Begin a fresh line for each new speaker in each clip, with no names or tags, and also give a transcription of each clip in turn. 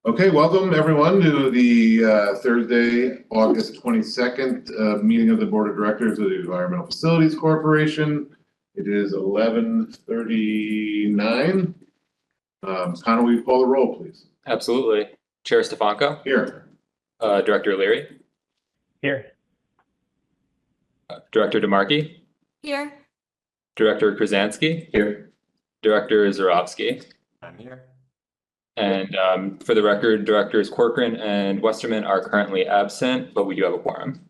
Okay, welcome everyone to the Thursday, August 22nd meeting of the Board of Directors of the Environmental Facilities Corporation. It is 11:39. Connor, will you call the roll, please?
Absolutely. Chair Stefanko?
Here.
Director Leary?
Here.
Director DeMarchi?
Here.
Director Krasansky?
Here.
Director Zarowski?
I'm here.
And for the record, Directors Corcoran and Westerman are currently absent, but we do have a quorum.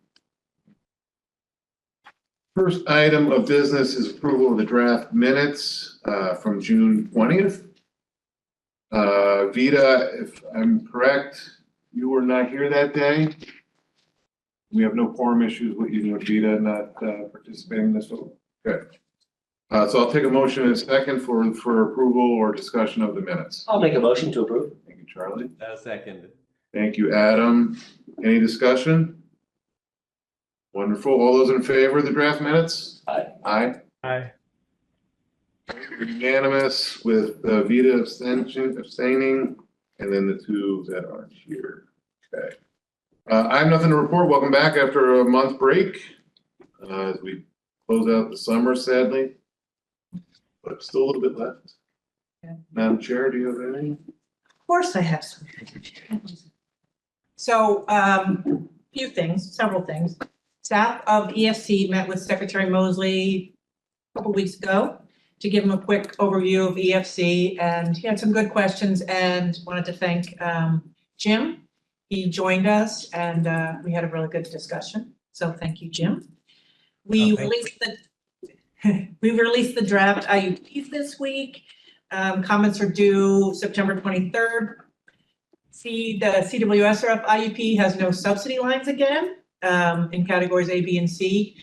First item of business is approval of the draft minutes from June 20th. Vita, if I'm correct, you were not here that day. We have no quorum issues with you, Vita, not participating in this. Good. So I'll take a motion in a second for approval or discussion of the minutes.
I'll make a motion to approve.
Thank you, Charlie.
Second.
Thank you, Adam. Any discussion? Wonderful. All those in favor of the draft minutes?
Aye.
Aye.
Aye.
Unanimous with Vita abstaining, and then the two that aren't here. Okay. I have nothing to report. Welcome back after a month break as we close out the summer, sadly. But still a little bit left.
Yeah.
Madam Chair, do you have anything?
Of course I have some. So, few things, several things. Staff of EFC met with Secretary Mosley a couple weeks ago to give him a quick overview of EFC, and he had some good questions and wanted to thank Jim. He joined us and we had a really good discussion. So thank you, Jim. We released the draft IUPs this week. Comments are due September 23rd. The CWSRF IUP has no subsidy lines again in categories A, B, and C.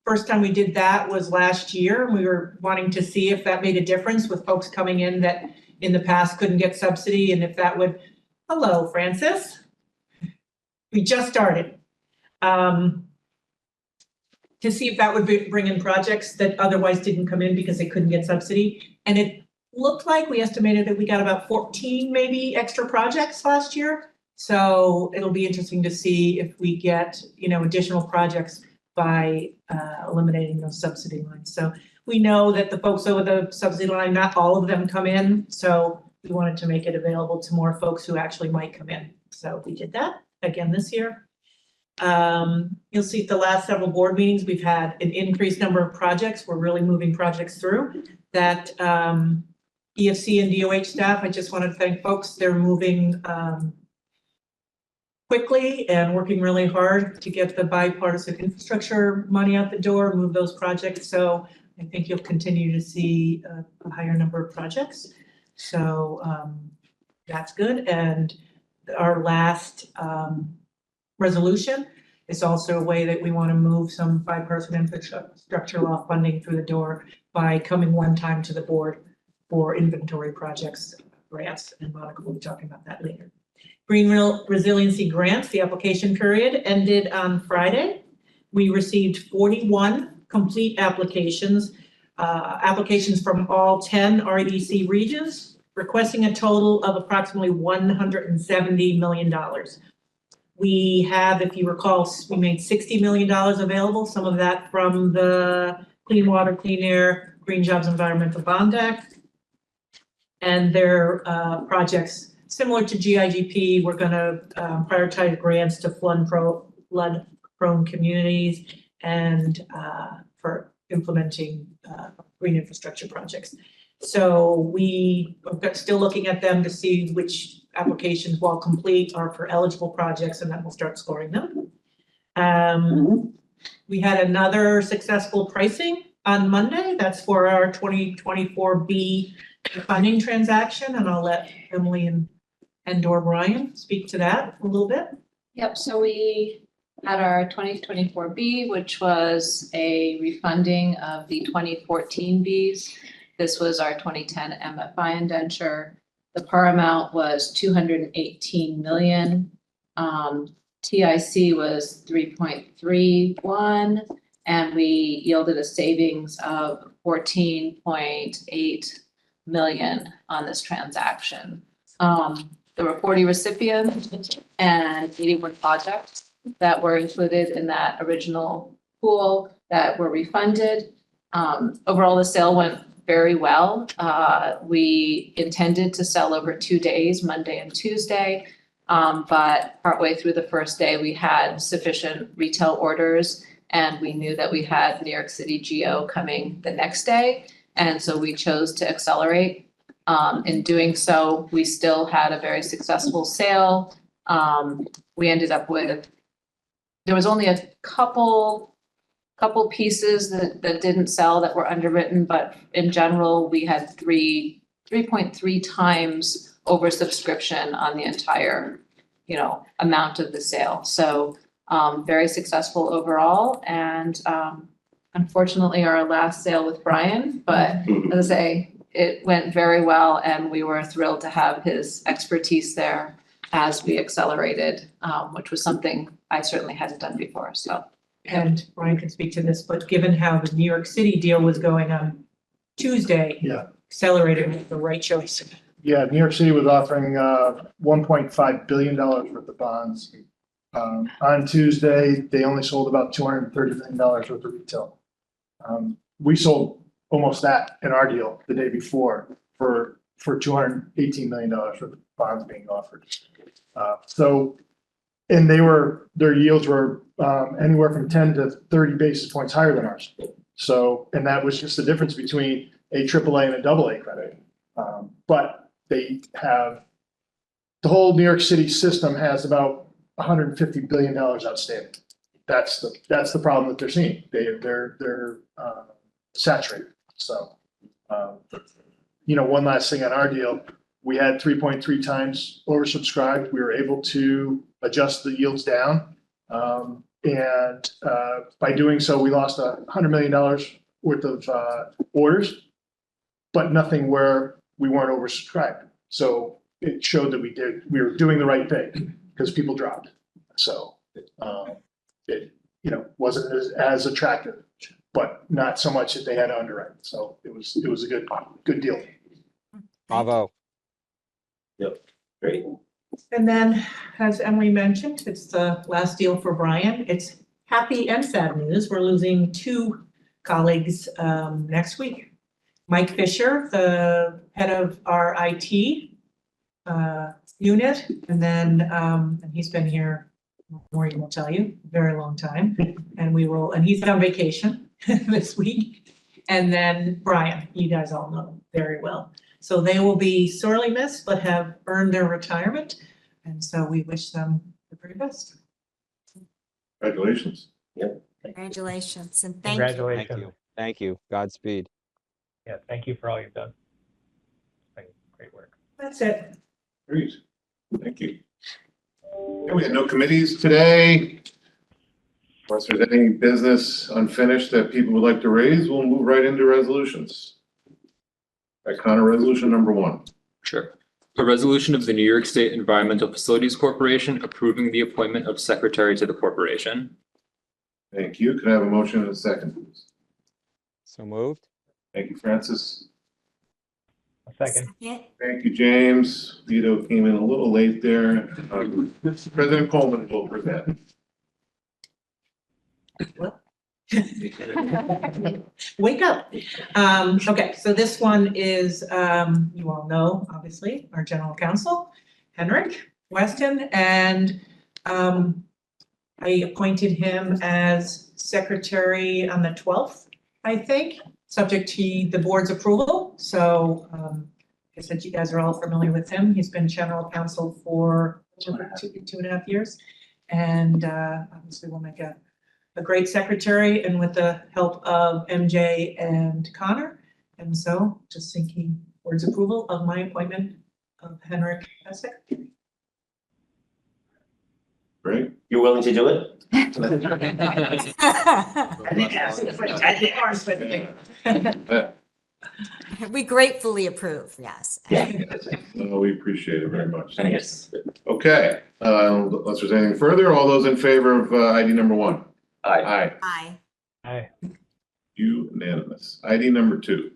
First time we did that was last year. We were wanting to see if that made a difference with folks coming in that in the past couldn't get subsidy, and if that would, hello, Francis. We just started. To see if that would bring in projects that otherwise didn't come in because they couldn't get subsidy. And it looked like we estimated that we got about 14 maybe extra projects last year. So it'll be interesting to see if we get, additional projects by eliminating those subsidy lines. So we know that the folks over the subsidy line, not all of them come in. So we wanted to make it available to more folks who actually might come in. So we did that again this year. You'll see at the last several board meetings, we've had an increased number of projects. We're really moving projects through that. EFC and DOH staff, I just want to thank folks. They're moving quickly and working really hard to get the bipartisan infrastructure money out the door, move those projects. So I think you'll continue to see a higher number of projects. So that's good. And our last resolution is also a way that we want to move some bipartisan infrastructure law funding through the door by coming one time to the board for inventory projects, grants, and Monica will be talking about that later. Green Resiliency Grants, the application period ended on Friday. We received 41 complete applications, applications from all 10 REDC regions, requesting a total of approximately $170 million. We have, if you recall, we made $60 million available, some of that from the Clean Water, Clean Air, Green Jobs Environmental Bond Act. And their projects similar to GIGP, we're going to prioritize grants to flood-prone communities and for implementing green infrastructure projects. So we are still looking at them to see which applications, while complete, are for eligible projects, and then we'll start scoring them. We had another successful pricing on Monday. That's for our 2024B funding transaction, and I'll let Emily and O'Brien speak to that a little bit.
Yep, so we had our 2024B, which was a refunding of the 2014 Bs. This was our 2010 MFI indenture. The par amount was 218 million. TIC was 3.31, and we yielded a savings of 14.8 million on this transaction. The there were 40 recipients and 81 projects that were included in that original pool that were refunded. Overall, the sale went very well. We intended to sell over 2 days, Monday and Tuesday. But partway through the first day, we had sufficient retail orders and we knew that we had New York City GO coming the next day. And so we chose to accelerate. In doing so, we still had a very successful sale. We ended up with, there was only a couple pieces that didn't sell that were underwritten, but in general, we had 3.3 times oversubscription on the entire, amount of the sale. So very successful overall. And unfortunately, our last sale with Brian, but as I say, it went very well and we were thrilled to have his expertise there as we accelerated, which was something I certainly hadn't done before, so.
And Brian can speak to this, but given how the New York City deal was going on Tuesday.
Yeah.
Accelerated was the right choice.
Yeah, New York City was offering $1.5 billion worth of bonds. On Tuesday, they only sold about $230 million worth of retail. We sold almost that in our deal the day before for $218 million worth of bonds being offered. And their yields were anywhere from 10 to 30 basis points higher than ours. So, and that was just the difference between a AAA and a AA credit. But they have, the whole New York City system has about $150 billion outstanding. That's the problem that they're seeing. They're saturated. So, one last thing on our deal, we had 3.3 times oversubscribed. We were able to adjust the yields down. And by doing so, we lost $100 million worth of orders, but nothing where we weren't oversubscribed. So it showed that we were doing the right thing because people dropped. So it wasn't as attractive, but not so much that they had to underwrite. So it was a good deal.
Bravo.
Yep, great.
And then, as Emily mentioned, it's the last deal for Brian. It's happy and sad news. We're losing 2 colleagues next week. Mike Fisher, the head of our IT unit, and then and he's been here, Maureen will tell you, a very long time. And he's on vacation this week. And then Brian, you guys all know very well. So they will be sorely missed, but have earned their retirement. And so we wish them the very best.
Congratulations.
Congratulations and thank you.
Thank you. Thank you. Godspeed.
Yeah, thank you for all you've done. Great work.
That's it.
Great, thank you. Okay, we had no committees today. Unless there's any business unfinished that people would like to raise, we'll move right into resolutions. Right, Connor, resolution number 1.
Sure. A resolution of the New York State Environmental Facilities Corporation approving the appointment of secretary to the corporation.
Thank you. Can I have a motion and a second, please?
So moved.
Thank you, Francis.
A second.
Second.
Thank you, James. Vito came in a little late there. President Coleman will present.
Wake up. Okay, so this one is, you all know, obviously, our general counsel, Henrik Weston, and I appointed him as secretary on the 12th, I think, subject to the board's approval. So I said you guys are all familiar with him. He's been general counsel for two and a half years. And obviously we'll make a great secretary, and with the help of MJ and Connor. And so just seeking board's approval of my appointment of Henrik as secretary.
Great.
You're willing to do it?
We gratefully approve, yes.
No, we appreciate it very much.
Yes.
Okay, unless there's anything further, all those in favor of ID number 1?
Aye.
Aye.
Aye.
Aye.
Unanimous. ID number 2.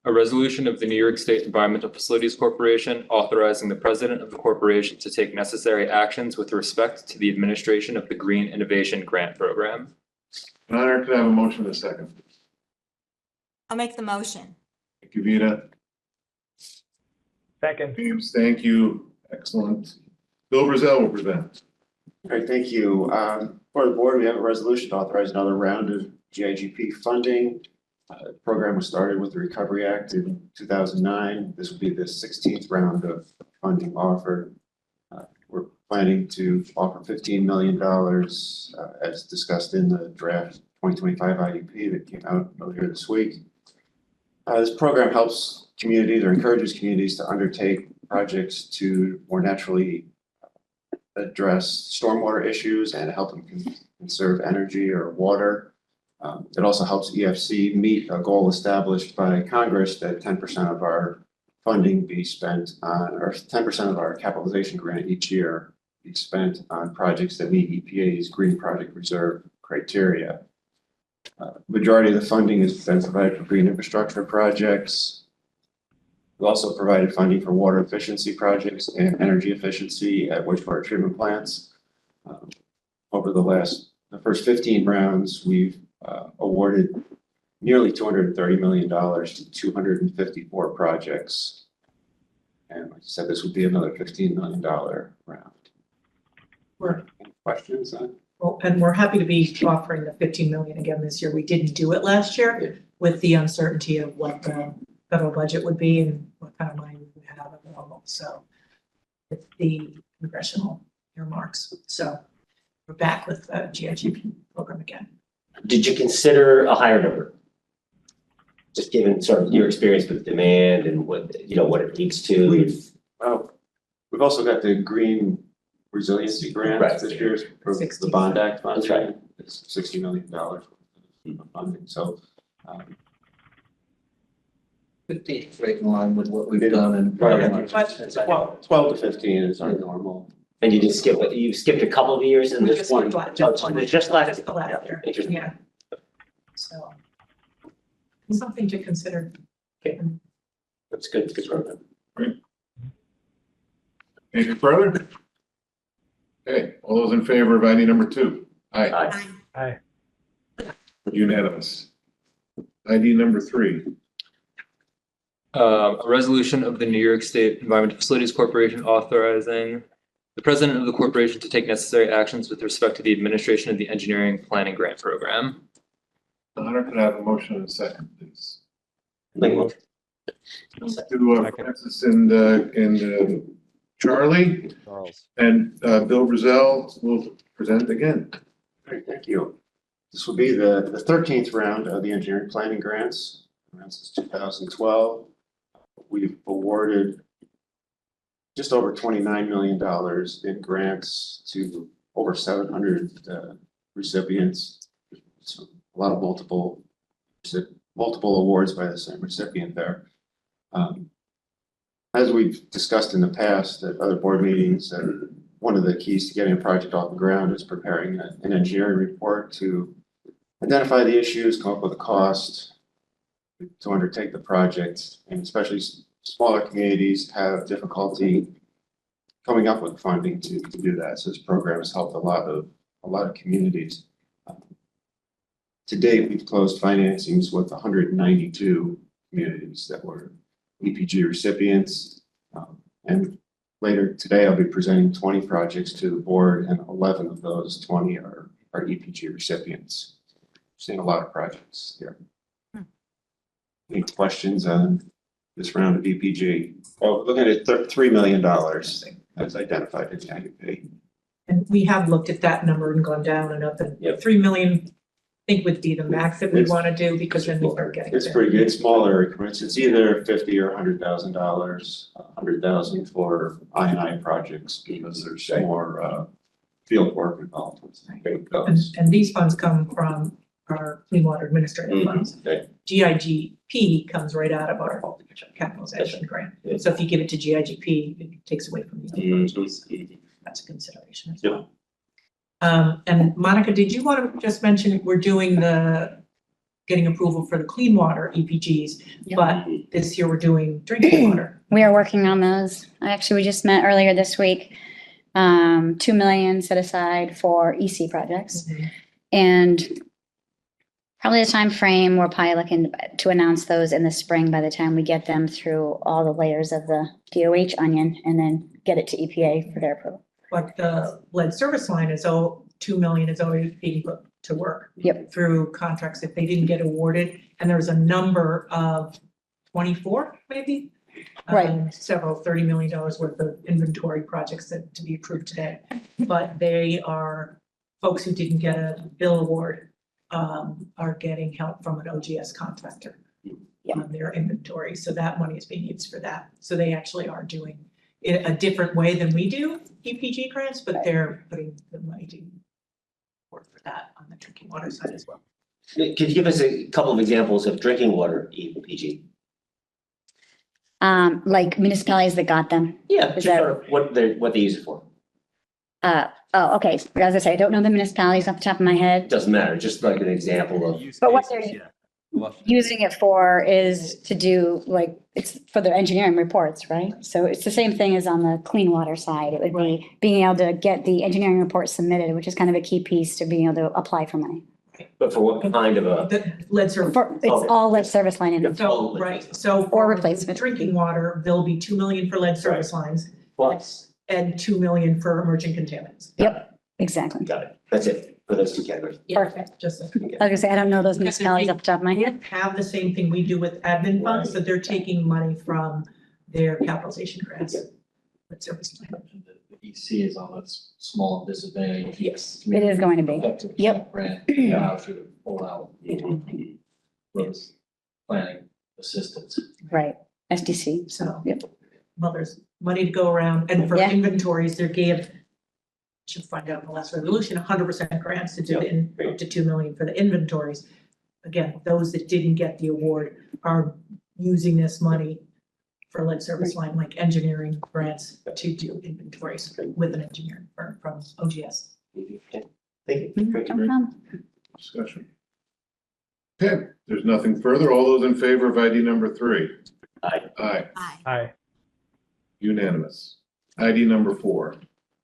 A resolution of the New York State Environmental Facilities Corporation authorizing the president of the corporation to take necessary actions with respect to the administration of the Green Innovation Grant Program.
Honor, could I have a motion in a second?
I'll make the motion.
Thank you, Vita.
Second.
James, thank you. Excellent. Bill Brazell will present.
All right, thank you. For the board, we have a resolution to authorize another round of GIGP funding. The program was started with the Recovery Act in 2009. This will be the 16th round of funding offered. We're planning to offer $15 million as discussed in the draft 2025 IUP that came out earlier this week. This program helps communities or encourages communities to undertake projects to more naturally address stormwater issues and help them conserve energy or water. It also helps EFC meet a goal established by Congress that 10% of our funding be spent on, or 10% of our capitalization grant each year be spent on projects that meet EPA's Green Project Reserve criteria. Majority of the funding has been provided for green infrastructure projects. We also provided funding for water efficiency projects and energy efficiency at wastewater treatment plants. Over the first 15 rounds, we've awarded nearly $230 million to 254 projects. And like I said, this would be another $15 million round. Any questions?
Well, and we're happy to be offering the 15 million again this year. We didn't do it last year with the uncertainty of what the federal budget would be and what kind of money we would have available. So with the congressional earmarks. So we're back with the GIGP program again.
Did you consider a higher number? Just given sort of your experience with demand and what, what it leads to?
We've also got the Green Resiliency Grant
Right.
this year for
60.
the Bond Act funds.
That's right.
It's $60 million of funding. So
15 is right in line with what we've done in prior months.
12 to 15 is our normal.
And you just you skipped a couple of years in
We
this
just
one?
skipped
Oh, just last
the last year.
Interesting.
Yeah. So something to consider.
That's good. Good program.
Anything further? Okay, all those in favor of ID number 2? Aye.
Aye.
Aye.
Unanimous. ID number 3.
A resolution of the New York State Environmental Facilities Corporation authorizing the president of the corporation to take necessary actions with respect to the administration of the Engineering Planning Grant Program.
Honor, could I have a motion in a second, please?
Make a motion.
To Francis and Charlie,
Charles.
and Bill Brazell will present again.
Great, thank you. This will be the 13th round of the engineering planning grants. Since 2012, we've awarded just over $29 million in grants to over 700 recipients. So a lot of multiple awards by the same recipient there. As we've discussed in the past at other board meetings, one of the keys to getting a project off the ground is preparing an engineering report to identify the issues, come up with a cost to undertake the project, and especially smaller communities have difficulty coming up with funding to do that. So this program has helped a lot of communities. To date, we've closed financings with 192 communities that were EPG recipients. And later today, I'll be presenting 20 projects to the board, and 11 of those 20 are EPG recipients. Seeing a lot of projects here. Any questions on this round of EPG? Well, looking at $3 million as identified in the IUP.
And we have looked at that number and gone down and up, and
Yep.
3 million, I think would be the max that we
It's-
want to do, because then we start getting.
It's
there.
pretty good. Smaller increments. It's either $50,000 or $100,000. $100,000 for I&I projects because there's more field work involved with those.
And these funds come from our clean water administrative funds.
Okay.
GIGP comes right out of our capitalization grant.
Yeah.
So if you give it to GIGP, it takes away from the other funds. That's a consideration as well. And Monica, did you want to just mention, we're doing the getting approval for the clean water EPGs, but this year we're doing drinking water.
We are working on those. Actually, we just met earlier this week. 2 million set aside for EC projects. And probably the time frame, we're probably looking to announce those in the spring by the time we get them through all the layers of the DOH onion and then get it to EPA for their approval.
But the lead service line is 2 million is already being put to work.
Yep.
Through contracts if they didn't get awarded, and there's a number of 24 maybe.
Right.
Several $30 million worth of inventory projects that to be approved today. But they are folks who didn't get a bill award are getting help from an OGS contractor on their inventory. So that money is being used for that. So they actually are doing it a different way than we do EPG grants, but they're putting the money to work for that on the drinking water side as well.
Could you give us a couple of examples of drinking water EPG?
Like municipalities that got them.
Yeah,
Is
just sort of what they use it for.
Oh, okay. As I say, I don't know the municipalities off the top of my head,
Doesn't matter, just like an example of.
but what they're using it for is to do it's for their engineering reports, right? So it's the same thing as on the clean water side. It would be being able to get the engineering report submitted, which is kind of a key piece to being able to apply for money.
But for what kind of a?
The lead service.
It's all lead service line in.
So, right, so.
Or
for
replacement.
Drinking water, there'll be 2 million for lead service lines
Plus,
and 2 million for emerging contaminants.
Yep, exactly.
got it, that's it, for those two categories.
Perfect.
Just.
I was gonna say, I don't know those municipalities off the top of my head.
Have the same thing we do with admin funds, so they're taking money from their capitalization grants. Lead service line.
The EC is on a small disadvantage.
Yes.
It is going to be.
50%
Yep.
Grant, now should pull out those planning assistance.
Right, SDC.
So.
Yep.
Well, there's money to go around, and for
Yeah.
inventories, they gave, should find out in the last resolution, 100% grants to do up to 2 million for the inventories. Again, those that didn't get the award are using this money for lead service line, like engineering grants to do inventories with an engineering firm from OGS.
Thank you.
No problem.
Discussion. Okay, there's nothing further. All those in favor of ID number 3?
Aye.
Aye,
Aye.
unanimous. ID number 4.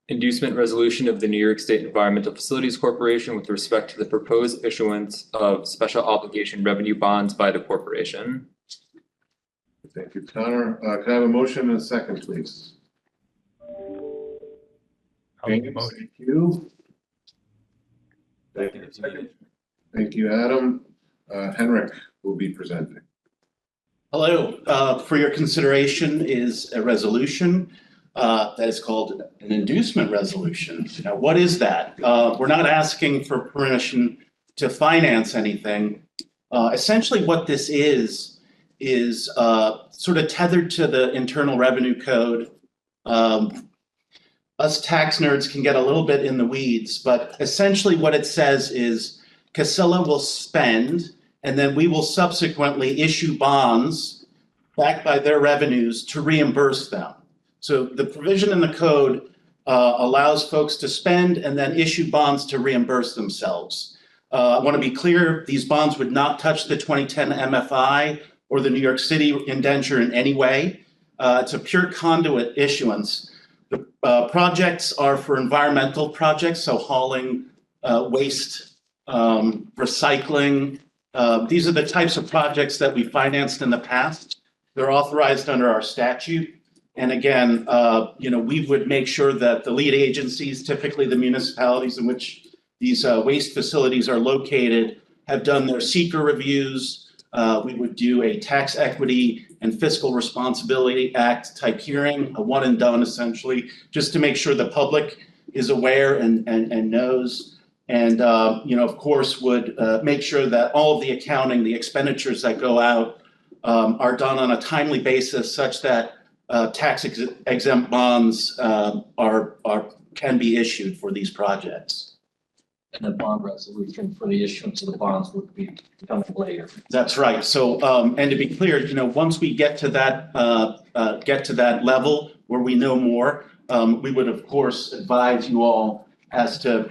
Inducement resolution of the New York State Environmental Facilities Corporation with respect to the proposed issuance of special obligation revenue bonds by the corporation.
Thank you, Connor. Can I have a motion and a second, please?
I'll make a
James,
motion.
thank you. Thank you, Adam. Henrik will be presenting.
Hello, for your consideration is a resolution that is called an inducement resolution. Now, what is that? We're not asking for permission to finance anything. Essentially what this is sort of tethered to the Internal Revenue Code. Us tax nerds can get a little bit in the weeds, but essentially what it says is Casella will spend, and then we will subsequently issue bonds backed by their revenues to reimburse them. So the provision in the code allows folks to spend and then issue bonds to reimburse themselves. I want to be clear, these bonds would not touch the 2010 MFI or the New York City indenture in any way. It's a pure conduit issuance. The projects are for environmental projects, so hauling waste, recycling. These are the types of projects that we financed in the past. They're authorized under our statute. And again, we would make sure that the lead agencies, typically the municipalities in which these waste facilities are located, have done their seeker reviews. We would do a tax equity and fiscal responsibility act type hearing, a one and done essentially, just to make sure the public is aware and knows. And, of course, would make sure that all of the accounting, the expenditures that go out are done on a timely basis such that tax exempt bonds can be issued for these projects.
And the bond resolution for the issuance of the bonds would be coming later.
That's right. So, and to be clear, once we get to that level where we know more, we would of course advise you all as to,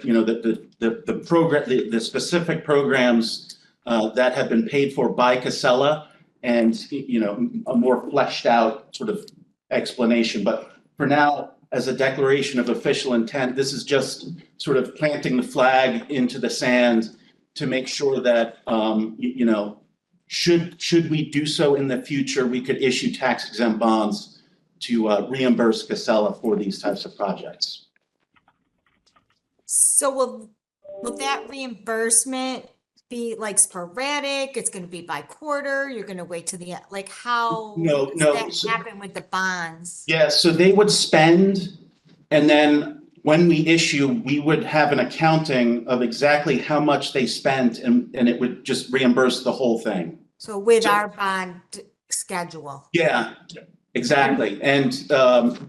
the program, the specific programs that have been paid for by Casella and, you know, a more fleshed out sort of explanation. But for now, as a declaration of official intent, this is just sort of planting the flag into the sand to make sure that, you know, should we do so in the future, we could issue tax exempt bonds to reimburse Casella for these types of projects.
So will that reimbursement be like sporadic? It's gonna be by quarter? You're gonna wait to the end? Like how
No,
does that happen with the bonds?
Yeah, so they would spend, and then when we issue, we would have an accounting of exactly how much they spent, and it would just reimburse the whole thing.
So with our bond schedule?
Yeah, exactly. And,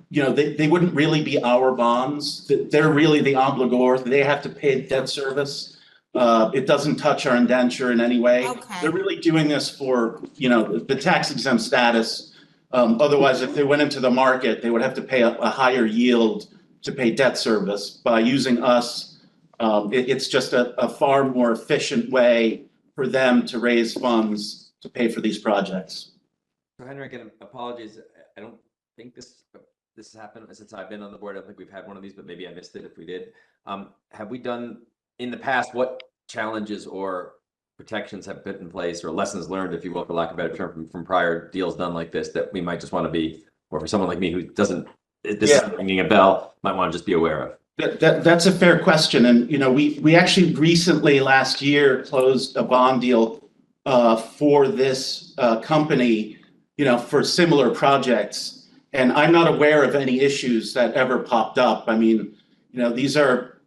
you know, they wouldn't really be our bonds. They're really the obligor. They have to pay debt service. It doesn't touch our indenture in any way.
Okay.
They're really doing this for, you know, the tax exempt status. Otherwise, if they went into the market, they would have to pay a higher yield to pay debt service. By using us, it's just a far more efficient way for them to raise funds to pay for these projects.
So Henrik, and apologies, I don't think this has happened since I've been on the board. I don't think we've had one of these, but maybe I missed it if we did. Have we done, in the past, what challenges or protections have put in place, or lessons learned, if you will, for lack of a better term, from prior deals done like this, that we might just want to be, or for someone like me who doesn't, this is ringing a bell, might want to just be aware of?
That's a fair question. And, you know, we actually recently, last year, closed a bond deal for this company, you know, for similar projects. And I'm not aware of any issues that ever popped up. I mean, you know, these are,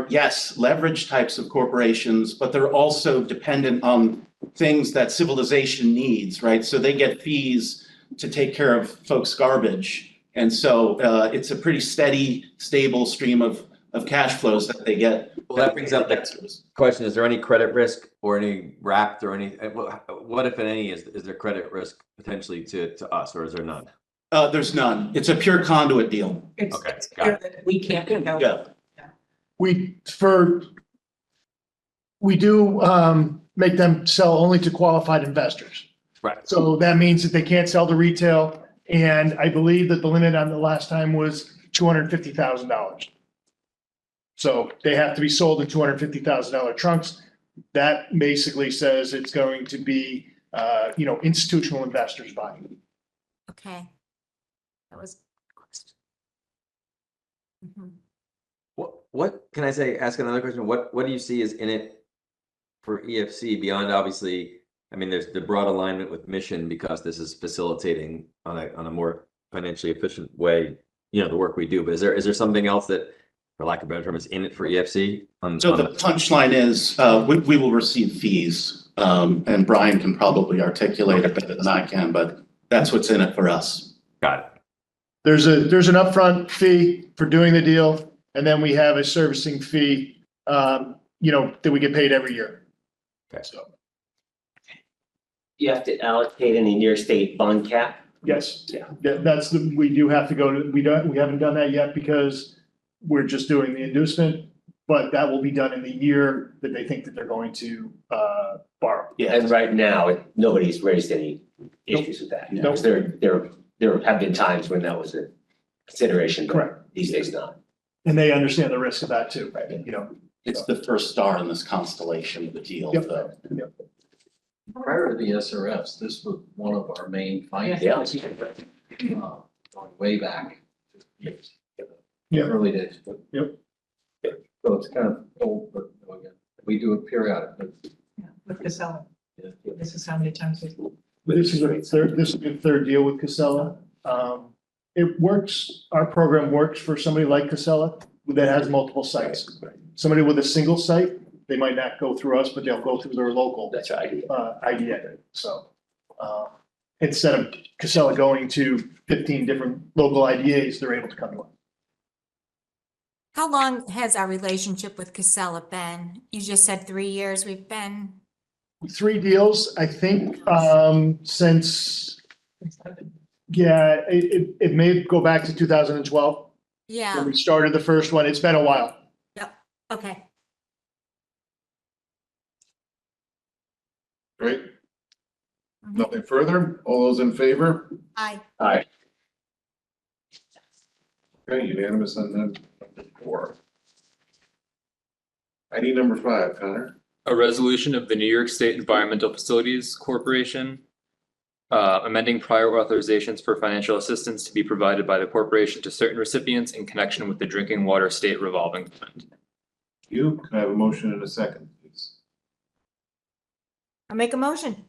yes, leverage types of corporations, but they're also dependent on things that civilization needs, right? So they get fees to take care of folks' garbage. And so it's a pretty steady, stable stream of cash flows that they get.
Well, that brings up that question. Is there any credit risk or any wrapped or any, what if any, is there credit risk potentially to us, or is there none?
There's none. It's a pure conduit deal.
Okay,
It's
got
clear
it.
that we can't go.
Yeah.
We do make them sell only to qualified investors.
Right.
So that means that they can't sell to retail. And I believe that the limit on the last time was $250,000. So they have to be sold in $250,000 trunks. That basically says it's going to be, institutional investors buying.
Okay. That was a question. Mhm.
What can I say, ask another question? What do you see is in it for EFC beyond, obviously, I mean, there's the broad alignment with mission, because this is facilitating on a more financially efficient way, you know, the work we do. But is there something else that, for lack of a better term, is in it for EFC?
So the punchline is, we will receive fees. And Brian can probably articulate it better than I can, but that's what's in it for us.
Got it.
There's an upfront fee for doing the deal, and then we have a servicing fee, that we get paid every year.
Okay.
So,
You have to allocate any New York State bond cap?
yes, we do have to go to, we haven't done that yet because we're just doing the inducement, but that will be done in the year that they think that they're going to, borrow.
Yeah, and right now, nobody's raised any issues with that.
Nope.
There have been times when that was a consideration, but
Correct.
these days not.
And they understand the risk of that too,
It's the first star in this constellation of the deal.
Yep.
So.
Yep.
Prior to the SRFs, this was one of our main
Yeah.
finances. Going way back.
Yeah.
Early days.
Yep.
So it's kind of old, but again, we do it periodically.
Yeah, with Casella. This is how many times we.
This is the third deal with Casella. It works, our program works for somebody like Casella that has multiple sites. Somebody with a single site, they might not go through us, but they'll go through their local
That's right.
IDA. So instead of Casella going to 15 different local IDAs, they're able to come to us.
How long has our relationship with Casella been? You just said 3 years we've been.
3 deals, I think, since, it may go back to 2012.
Yeah.
When we started the first one. It's been a while.
Yep. Okay.
Great. Nothing further? All those in favor?
Aye.
Aye.
Okay, unanimous on that. Number 4. ID number 5, Connor.
A resolution of the New York State Environmental Facilities Corporation amending prior authorizations for financial assistance to be provided by the corporation to certain recipients in connection with the Drinking Water State Revolving Fund.
You, can I have a motion in a second, please?
I'll make a motion.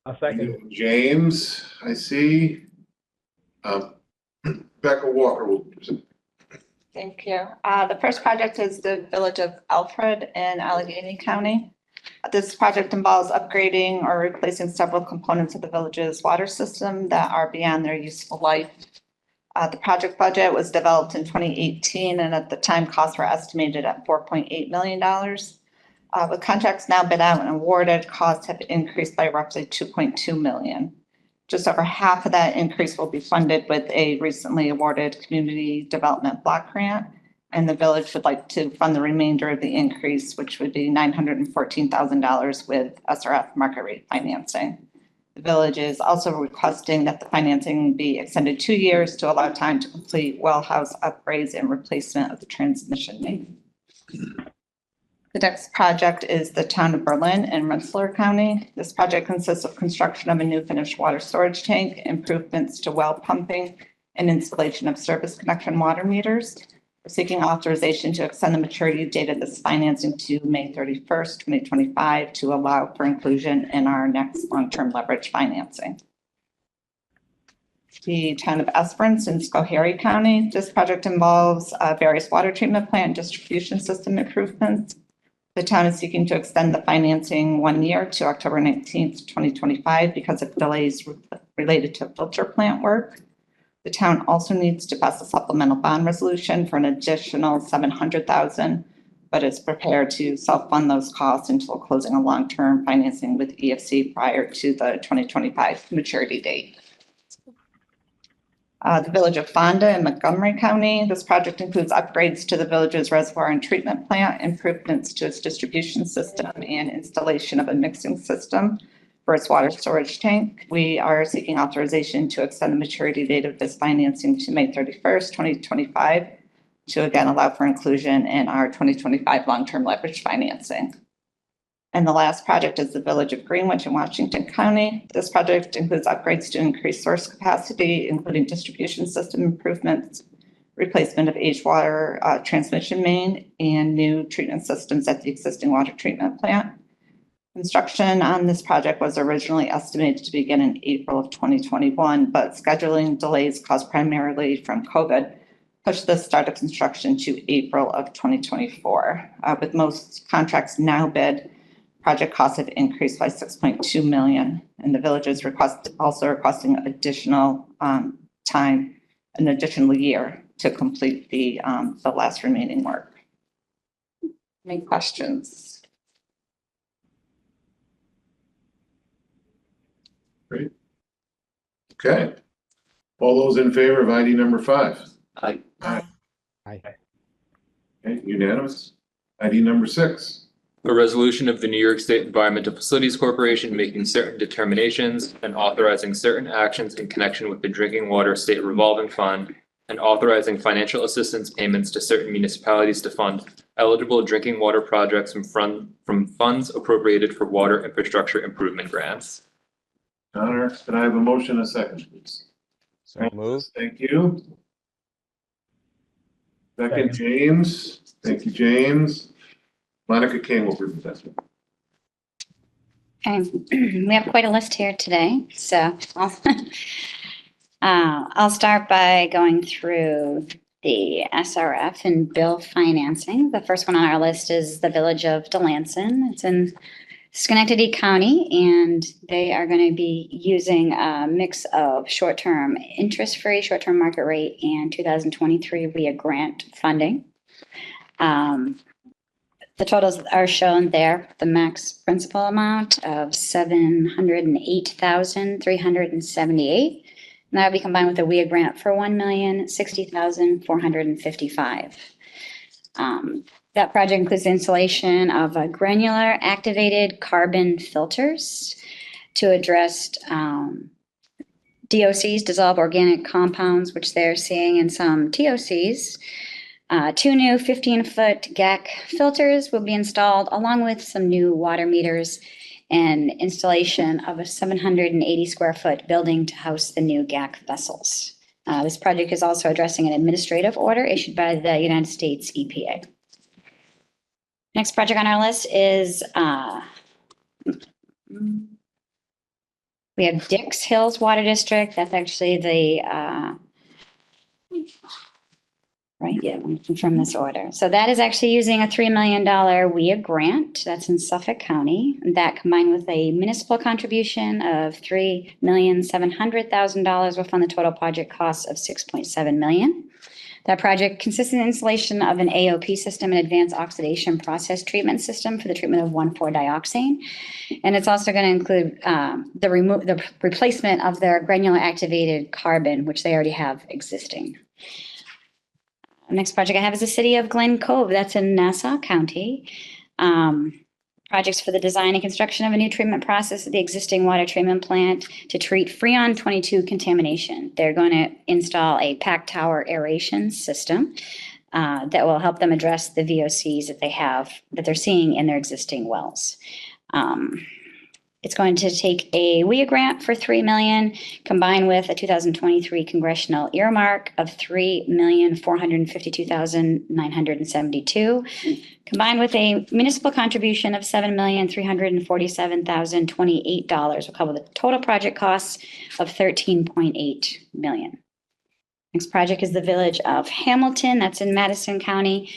I'll second.
James, I see. Becca Walker will present.
Thank you. The first project is the Village of Alfred in Allegheny County. This project involves upgrading or replacing several components of the village's water system that are beyond their useful life. The project budget was developed in 2018, and at the time, costs were estimated at $4.8 million. With contracts now bid out and awarded, costs have increased by roughly $2.2 million. Just over half of that increase will be funded with a recently awarded community development block grant. And the village would like to fund the remainder of the increase, which would be $914,000 with SRF market rate financing. The village is also requesting that the financing be extended 2 years to allow time to complete well house upgrades and replacement of the transmission main. The next project is the town of Berlin in Rensselaer County. This project consists of construction of a new finished water storage tank, improvements to well pumping, and installation of service connection water meters. We're seeking authorization to extend the maturity date of this financing to May 31st, 2025 to allow for inclusion in our next long-term leverage financing. The town of Esperance in Schoharie County. This project involves various water treatment plant distribution system improvements. The town is seeking to extend the financing 1 year to October 19th, 2025 because of delays related to filter plant work. The town also needs to pass a supplemental bond resolution for an additional $700,000, but is prepared to self-fund those costs until closing a long-term financing with EFC prior to the 2025 maturity date. The village of Fonda in Montgomery County. This project includes upgrades to the village's reservoir and treatment plant, improvements to its distribution system, and installation of a mixing system for its water storage tank. We are seeking authorization to extend the maturity date of this financing to May 31st, 2025, to again allow for inclusion in our 2025 long-term leverage financing. And the last project is the Village of Greenwich in Washington County. This project includes upgrades to increase source capacity, including distribution system improvements, replacement of aged water transmission main, and new treatment systems at the existing water treatment plant. Construction on this project was originally estimated to begin in April of 2021, but scheduling delays caused primarily from COVID pushed the start of construction to April of 2024. With most contracts now bid, project costs have increased by $6.2 million, and the village is also requesting additional time, an additional year to complete the last remaining work. Any questions?
Great. Okay. All those in favor of ID number 5?
Aye.
Aye.
Aye.
Okay, unanimous. ID number 6.
A resolution of the New York State Environmental Facilities Corporation making certain determinations and authorizing certain actions in connection with the Drinking Water State Revolving Fund and authorizing financial assistance payments to certain municipalities to fund eligible drinking water projects from funds appropriated for water infrastructure improvement grants.
Connor, can I have a motion in a second, please?
So moved.
Thank you. Second,
Second.
James. Thank you, James. Monica King will present.
Okay, we have quite a list here today, so I'll start by going through the SRF and bill financing. The first one on our list is the Village of Delancey. It's in Schenectady County, and they are going to be using a mix of short-term interest-free, short-term market rate, and 2023 via grant funding. The totals are shown there. The max principal amount of $708,378, and that will be combined with a WIA grant for $1,060,455. That project includes the installation of granular activated carbon filters to address DOCs, dissolved organic compounds, which they're seeing in some TOCs. 2 new 15-foot GAC filters will be installed, along with some new water meters and installation of a 780 square foot building to house the new GAC vessels. This project is also addressing an administrative order issued by the United States EPA. Next project on our list is we have Dix Hills Water District. That's actually the right, yeah, let me confirm this order. So that is actually using a $3 million WIA grant. That's in Suffolk County. That combined with a municipal contribution of $3,700,000 will fund the total project cost of $6.7 million. That project consists of the installation of an AOP system, an advanced oxidation process treatment system for the treatment of 1,4-dioxane. And it's also going to include the replacement of their granular activated carbon, which they already have existing. Next project I have is the city of Glen Cove. That's in Nassau County. Projects for the design and construction of a new treatment process at the existing water treatment plant to treat Freon 22 contamination. They're going to install a pack tower aeration system that will help them address the VOCs that they're seeing in their existing wells. It's going to take a WIA grant for $3 million, combined with a 2023 congressional earmark of $3,452,972, combined with a municipal contribution of $7,347,028, will cover the total project costs of $13.8 million. Next project is the Village of Hamilton. That's in Madison County.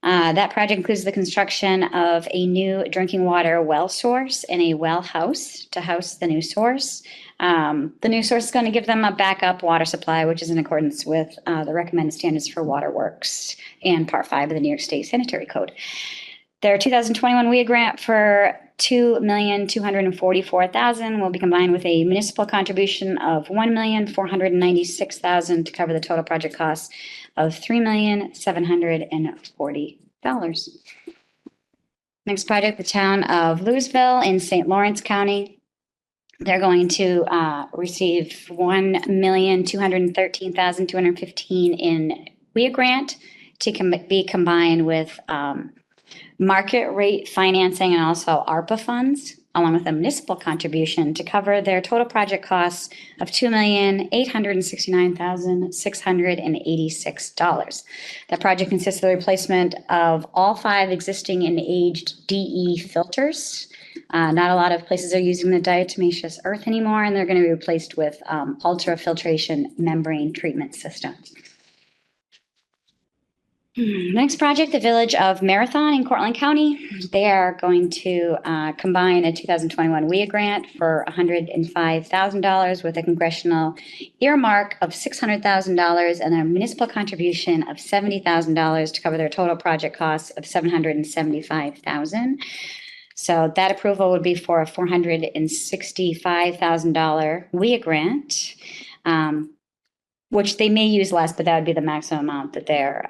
That project includes the construction of a new drinking water well source and a well house to house the new source. The new source is going to give them a backup water supply, which is in accordance with the recommended standards for waterworks and Part 5 of the New York State Sanitary Code. Their 2021 WIA grant for $2,244,000 will be combined with a municipal contribution of $1,496,000 to cover the total project costs of $3,740,000. Next project, the town of Louisville in St. Lawrence County. They're going to receive $1,213,215 in WIA grant to be combined with market rate financing and also ARPA funds, along with a municipal contribution to cover their total project costs of $2,869,686. That project consists of the replacement of all 5 existing and aged DE filters. Not a lot of places are using the diatomaceous earth anymore, and they're going to be replaced with ultrafiltration membrane treatment systems. Next project, the Village of Marathon in Cortland County. They are going to combine a 2021 WIA grant for $105,000 with a congressional earmark of $600,000 and a municipal contribution of $70,000 to cover their total project costs of $775,000. So that approval would be for a $465,000 WIA grant, which they may use less, but that would be the maximum amount that they're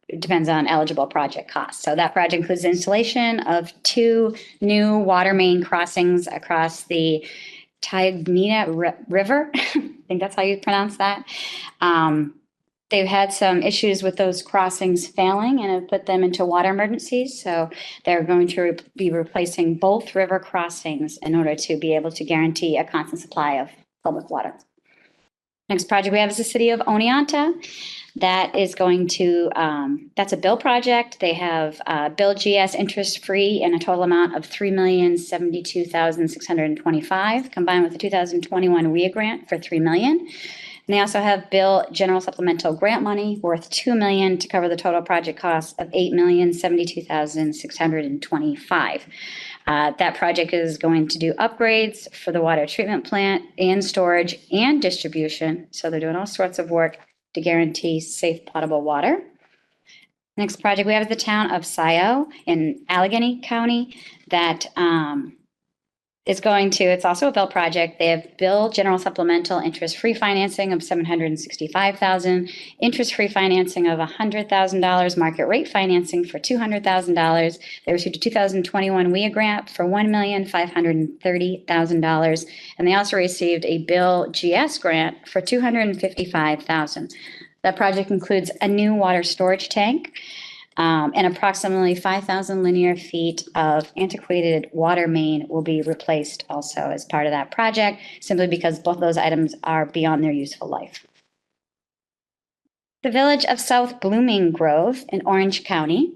it depends on eligible project costs. So that project includes the installation of 2 new water main crossings across the Tagnita River. I think that's how you pronounce that. They've had some issues with those crossings failing and have put them into water emergencies. So they're going to be replacing both river crossings in order to be able to guarantee a constant supply of public water. Next project we have is the city of Oneonta. That is going to, that's a bill project. They have bill GS interest-free and a total amount of $3,072,625, combined with the 2021 WIA grant for $3 million. And they also have bill general supplemental grant money worth $2 million to cover the total project cost of $8,072,625. That project is going to do upgrades for the water treatment plant and storage and distribution. So they're doing all sorts of work to guarantee safe potable water. Next project we have is the town of Scioto in Allegheny County that it's also a bill project. They have bill general supplemental interest-free financing of $765,000, interest-free financing of $100,000, market rate financing for $200,000. They received a 2021 WIA grant for $1,530,000. And they also received a bill GS grant for $255,000. That project includes a new water storage tank, and approximately 5,000 linear feet of antiquated water main will be replaced also as part of that project, simply because both those items are beyond their useful life. The Village of South Blooming Grove in Orange County.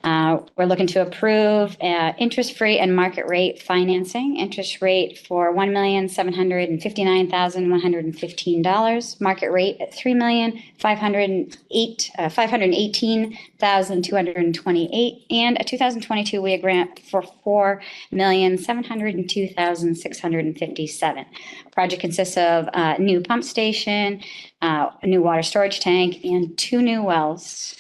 We're looking to approve interest-free and market rate financing. Interest rate for $1,759,115. Market rate at $3,518,228, and a 2022 WIA grant for $4,702,657. Project consists of a new pump station, a new water storage tank, and 2 new wells.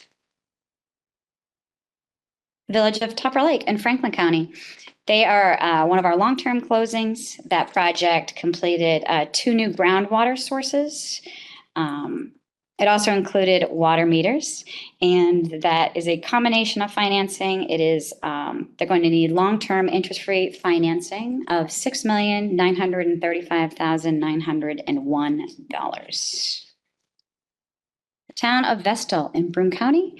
Village of Tupper Lake in Franklin County. They are one of our long-term closings. That project completed 2 new groundwater sources. It also included water meters, and that is a combination of financing. It is they're going to need long-term interest-free financing of $6,935,901. The town of Vestal in Broome County.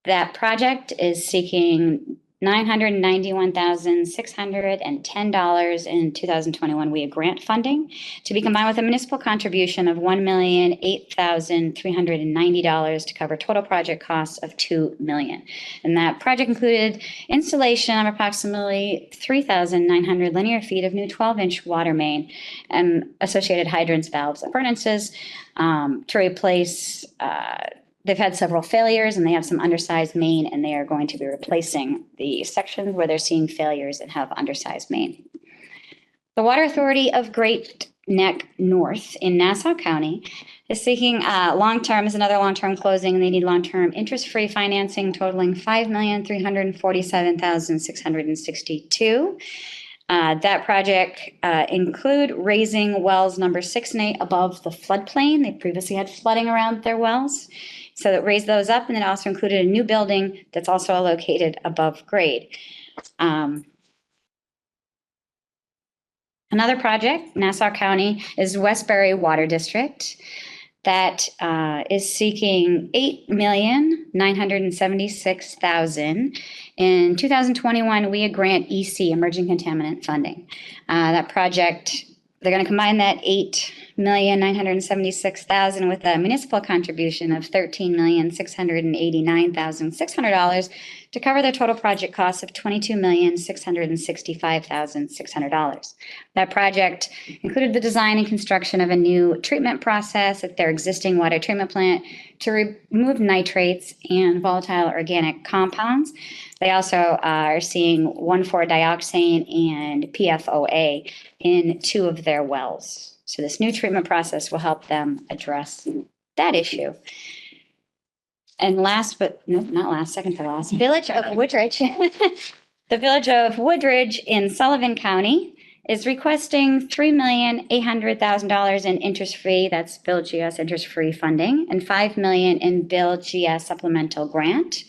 That project is seeking $991,610 in 2021 WIA grant funding to be combined with a municipal contribution of $1,008,390 to cover total project costs of $2 million. And that project included installation of approximately 3,900 linear feet of new 12-inch water main and associated hydrants, valves, appurtenances to replace. They've had several failures and they have some undersized main, and they are going to be replacing the sections where they're seeing failures and have undersized main. The Water Authority of Great Neck North in Nassau County is seeking another long-term closing. They need long-term interest-free financing totaling $5,347,662. That project include raising wells number 6 and 8 above the floodplain. They previously had flooding around their wells. So that raised those up, and then also included a new building that's also located above grade. Another project, Nassau County, is Westbury Water District. That is seeking $8,976,000 in 2021 WIA grant EC, emerging contaminant funding. That project, they're going to combine that $8,976,000 with a municipal contribution of $13,689,600 to cover the total project cost of $22,665,600. That project included the design and construction of a new treatment process at their existing water treatment plant to remove nitrates and volatile organic compounds. They also are seeing 1,4-dioxane and PFOA in 2 of their wells. So this new treatment process will help them address that issue. And second to last, Village of Woodridge. The Village of Woodridge in Sullivan County is requesting $3,800,000 in interest-free, that's Bill GS interest-free funding, and $5 million in Bill GS supplemental grant.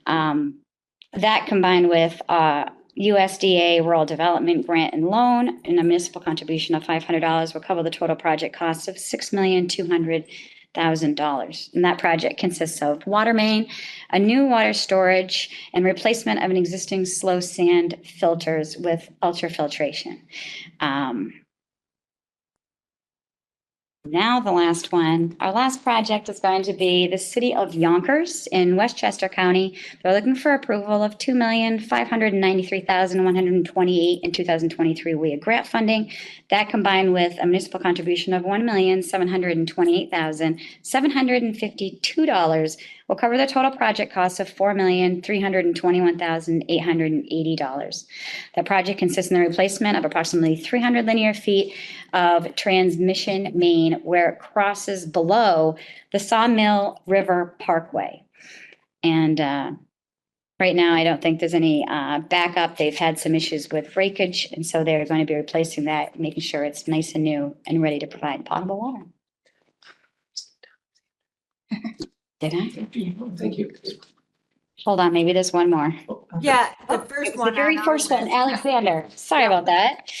That combined with USDA Rural Development Grant and Loan and a municipal contribution of $500 will cover the total project costs of $6,200,000. And that project consists of water main, a new water storage, and replacement of an existing slow sand filters with ultrafiltration. Now the last one, our last project is going to be the City of Yonkers in Westchester County. They're looking for approval of $2,593,128 in 2023 WIA grant funding. That combined with a municipal contribution of $1,728,752 will cover the total project cost of $4,321,880. The project consists in the replacement of approximately 300 linear feet of transmission main where it crosses below the Sawmill River Parkway. And Right now, I don't think there's any backup. They've had some issues with breakage, and so they're going to be replacing that, making sure it's nice and new and ready to provide potable water. Did I?
Thank you.
Hold on, maybe there's one more.
Yeah, the first
The
one.
very
on our
first one,
list.
Alexander. Sorry about that.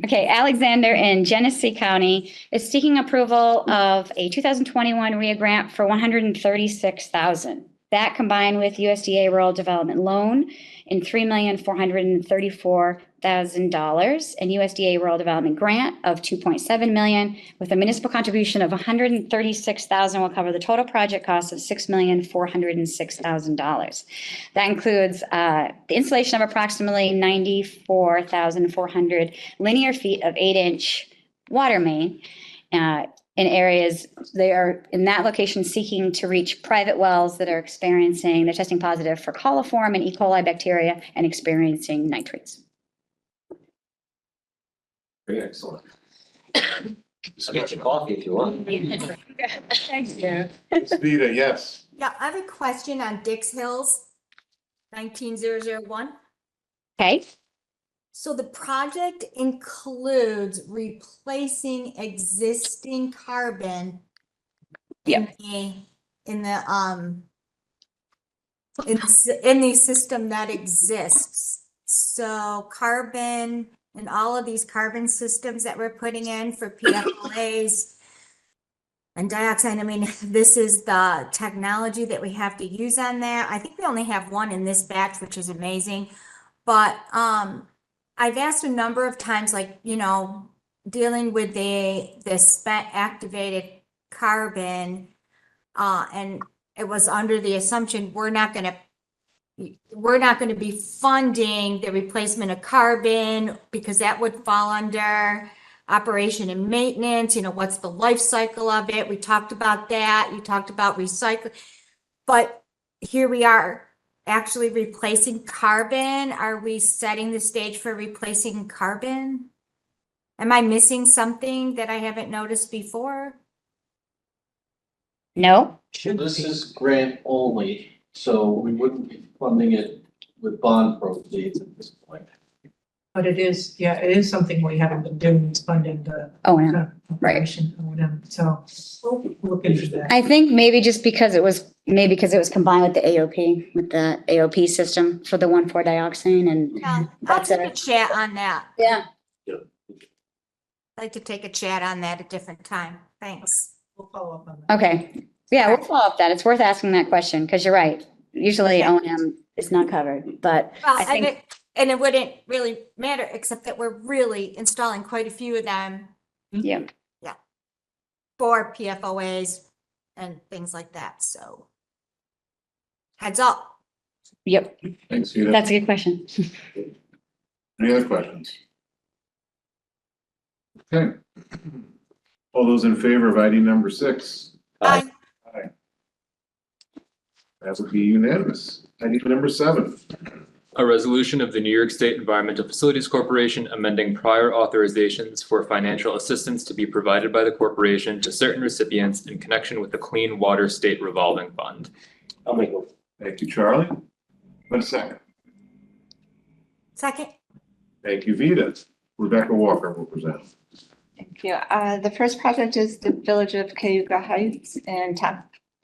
Okay, Alexander in Genesee County is seeking approval of a 2021 RIA grant for $136,000. That combined with USDA Rural Development Loan in $3,434,000 and USDA Rural Development Grant of $2.7 million with a municipal contribution of $136,000 will cover the total project cost of $6,406,000. That includes the installation of approximately 94,400 linear feet of 8-inch water main in areas they are in that location seeking to reach private wells that are experiencing, they're testing positive for coliform and E. coli bacteria and experiencing nitrates.
Very excellent. I'll get you coffee if you want.
Thanks, Joe.
Ms. Vita, yes.
Yeah, I have a question on Dix Hills, 19001.
Okay.
So the project includes replacing existing carbon in the system that exists. So carbon and all of these carbon systems that we're putting in for PFOAs and dioxide. I mean, this is the technology that we have to use on there. I think we only have one in this batch, which is amazing. But I've asked a number of times, like, you know, dealing with the spent activated carbon, and it was under the assumption we're not going to be funding the replacement of carbon because that would fall under operation and maintenance. You know, what's the life cycle of it? We talked about that. You talked about recycling, but here we are. Actually replacing carbon? Are we setting the stage for replacing carbon? Am I missing something that I haven't noticed before?
No.
This is grant only, so we wouldn't be funding it with bond proceeds at this point.
But it is, yeah, it is something we haven't been doing, is funding the.
Right.
So we'll look into that.
I think maybe just because it was combined with the AOP system for the 1,4-dioxane and
I'll
that's
take a chat on that.
Yeah.
I'd like to take a chat on that at a different time. Thanks.
We'll follow up on that.
Okay. Yeah, we'll follow up that. It's worth asking that question because you're right. Usually O&M is not covered, but
Well,
I think
and it wouldn't really matter, except that we're really installing quite a few of them.
Yeah.
Yeah. For PFOAs and things like that, so. Heads up.
Yep.
Thanks, Vita.
That's a good question.
Any other questions? Okay. All those in favor of ID number 6?
Aye.
Aye. That would be unanimous. ID number 7.
A resolution of the New York State Environmental Facilities Corporation amending prior authorizations for financial assistance to be provided by the corporation to certain recipients in connection with the Clean Water State Revolving Fund.
I'll make one.
Thank you, Charlie. But a second.
Second.
Thank you, Vita. Rebecca Walker will present.
Thank you. The first project is the Village of Cayuga Heights in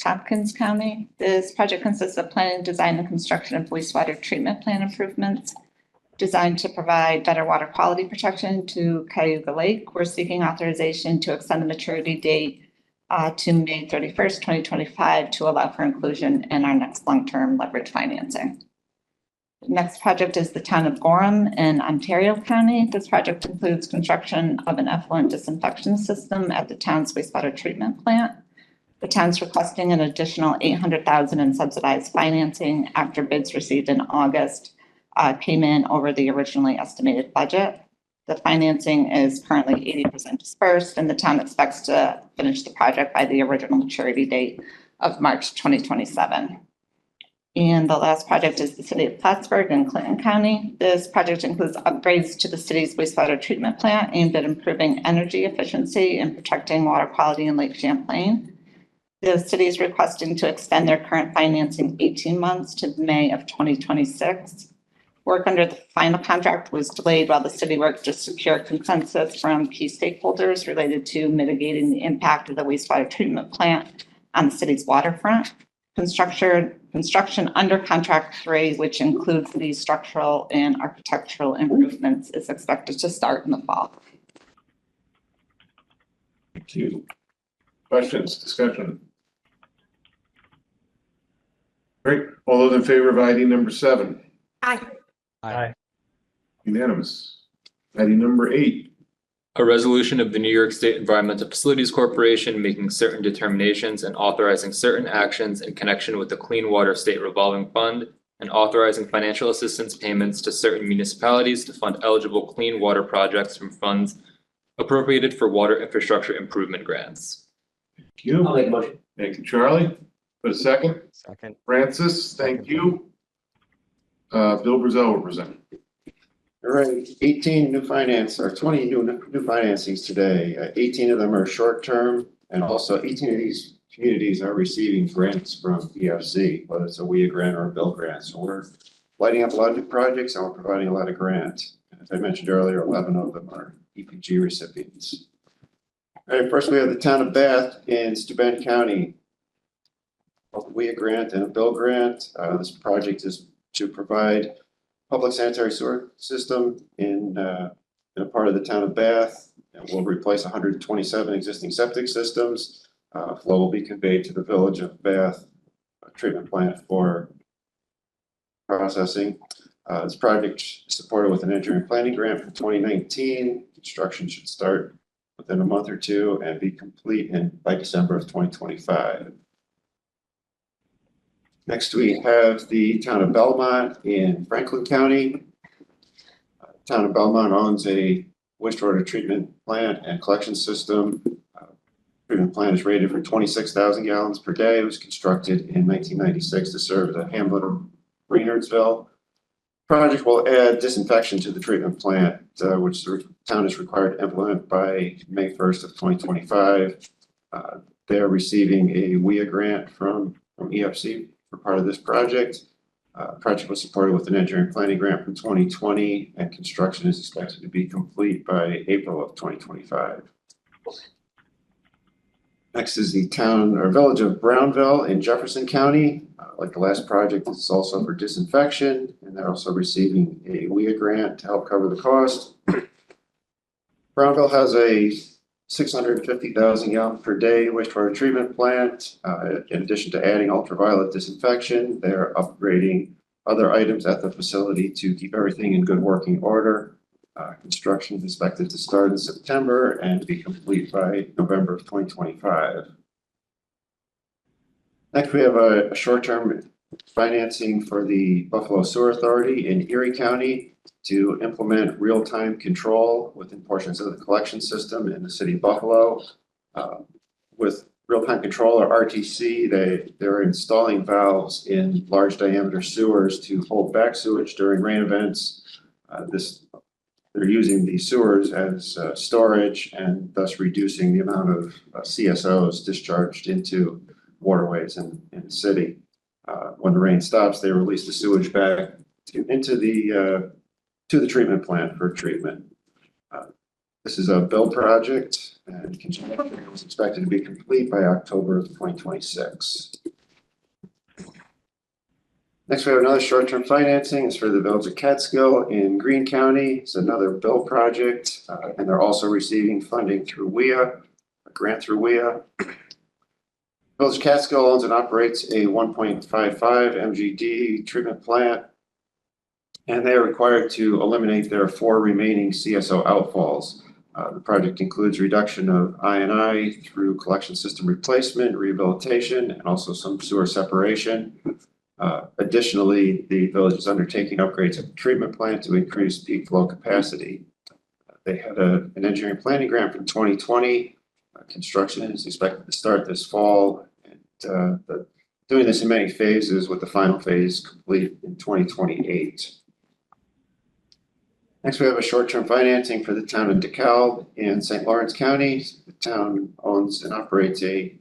Tompkins County. This project consists of planning, design, and construction of wastewater treatment plant improvements designed to provide better water quality protection to Cayuga Lake. We're seeking authorization to extend the maturity date to May 31st, 2025 to allow for inclusion in our next long-term leverage financing. The next project is the town of Gorham in Ontario County. This project includes construction of an effluent disinfection system at the town's wastewater treatment plant. The town's requesting an additional $800,000 in subsidized financing after bids received in August came in over the originally estimated budget. The financing is currently 80% dispersed, and the town expects to finish the project by the original maturity date of March 2027. And the last project is the city of Plattsburgh in Clinton County. This project includes upgrades to the city's wastewater treatment plant aimed at improving energy efficiency and protecting water quality in Lake Champlain. The city is requesting to extend their current financing 18 months to May of 2026. Work under the final contract was delayed while the city worked to secure consensus from key stakeholders related to mitigating the impact of the wastewater treatment plant on the city's waterfront. Construction under contract 3, which includes the structural and architectural improvements, is expected to start in the fall.
Thank you. Questions, discussion? Great. All those in favor of ID number 7?
Aye.
Aye.
Unanimous. ID number 8.
A resolution of the New York State Environmental Facilities Corporation making certain determinations and authorizing certain actions in connection with the Clean Water State Revolving Fund and authorizing financial assistance payments to certain municipalities to fund eligible clean water projects from funds appropriated for water infrastructure improvement grants.
Thank you.
I'll make a motion.
Thank you, Charlie. For a second,
Second.
Francis, thank you. Bill Brazel will present.
All right, 18 new finance, or 20 new financings today. 18 of them are short-term, and also 18 of these communities are receiving grants from EFC, whether it's a WIA grant or a Bill grant. So we're lighting up a lot of new projects, and we're providing a lot of grants. As I mentioned earlier, 11 of them are EPG recipients. All right, first we have the town of Bath in Steuben County. A WIA grant and a Bill grant. This project is to provide public sanitary sewer system in a part of the town of Bath. It will replace 127 existing septic systems. Flow will be conveyed to the village of Bath treatment plant for processing. This project is supported with an engineering planning grant from 2019. Construction should start within a month or two and be complete by December of 2025. Next, we have the town of Belmont in Franklin County. Town of Belmont owns a wastewater treatment plant and collection system. Treatment plant is rated for 26,000 gallons per day. It was constructed in 1996 to serve the hamlet of Reynoldsville. Project will add disinfection to the treatment plant, which the town is required to implement by May 1st of 2025. They're receiving a WIA grant from EFC for part of this project. Project was supported with an engineering planning grant from 2020, and construction is expected to be complete by April of 2025. Next is the town or village of Brownville in Jefferson County. Like the last project, this is also for disinfection, and they're also receiving a WIA grant to help cover the cost. Brownville has a 650,000 gallon per day wastewater treatment plant. In addition to adding ultraviolet disinfection, they're upgrading other items at the facility to keep everything in good working order. Construction is expected to start in September and be complete by November of 2025. Next, we have a short-term financing for the Buffalo Sewer Authority in Erie County to implement real-time control within portions of the collection system in the city of Buffalo. With real-time control, or RTC, they're installing valves in large diameter sewers to hold back sewage during rain events. They're using the sewers as storage and thus reducing the amount of CSOs discharged into waterways in the city. When the rain stops, they release the sewage back into the treatment plant for treatment. This is a build project, and construction is expected to be complete by October of 2026. Next, we have another short-term financing. It's for the village of Catskill in Greene County. It's another build project, and they're also receiving funding through WIA, a grant through WIA. Village of Catskill owns and operates a 1.55 MGD treatment plant, and they are required to eliminate their 4 remaining CSO outfalls. The project includes reduction of I&I through collection system replacement, rehabilitation, and also some sewer separation. Additionally, the village is undertaking upgrades at the treatment plant to increase peak flow capacity. They had an engineering planning grant from 2020. Construction is expected to start this fall, and doing this in many phases, with the final phase complete in 2028. Next, we have a short-term financing for the town of DeKalb in St. Lawrence County. The town owns and operates a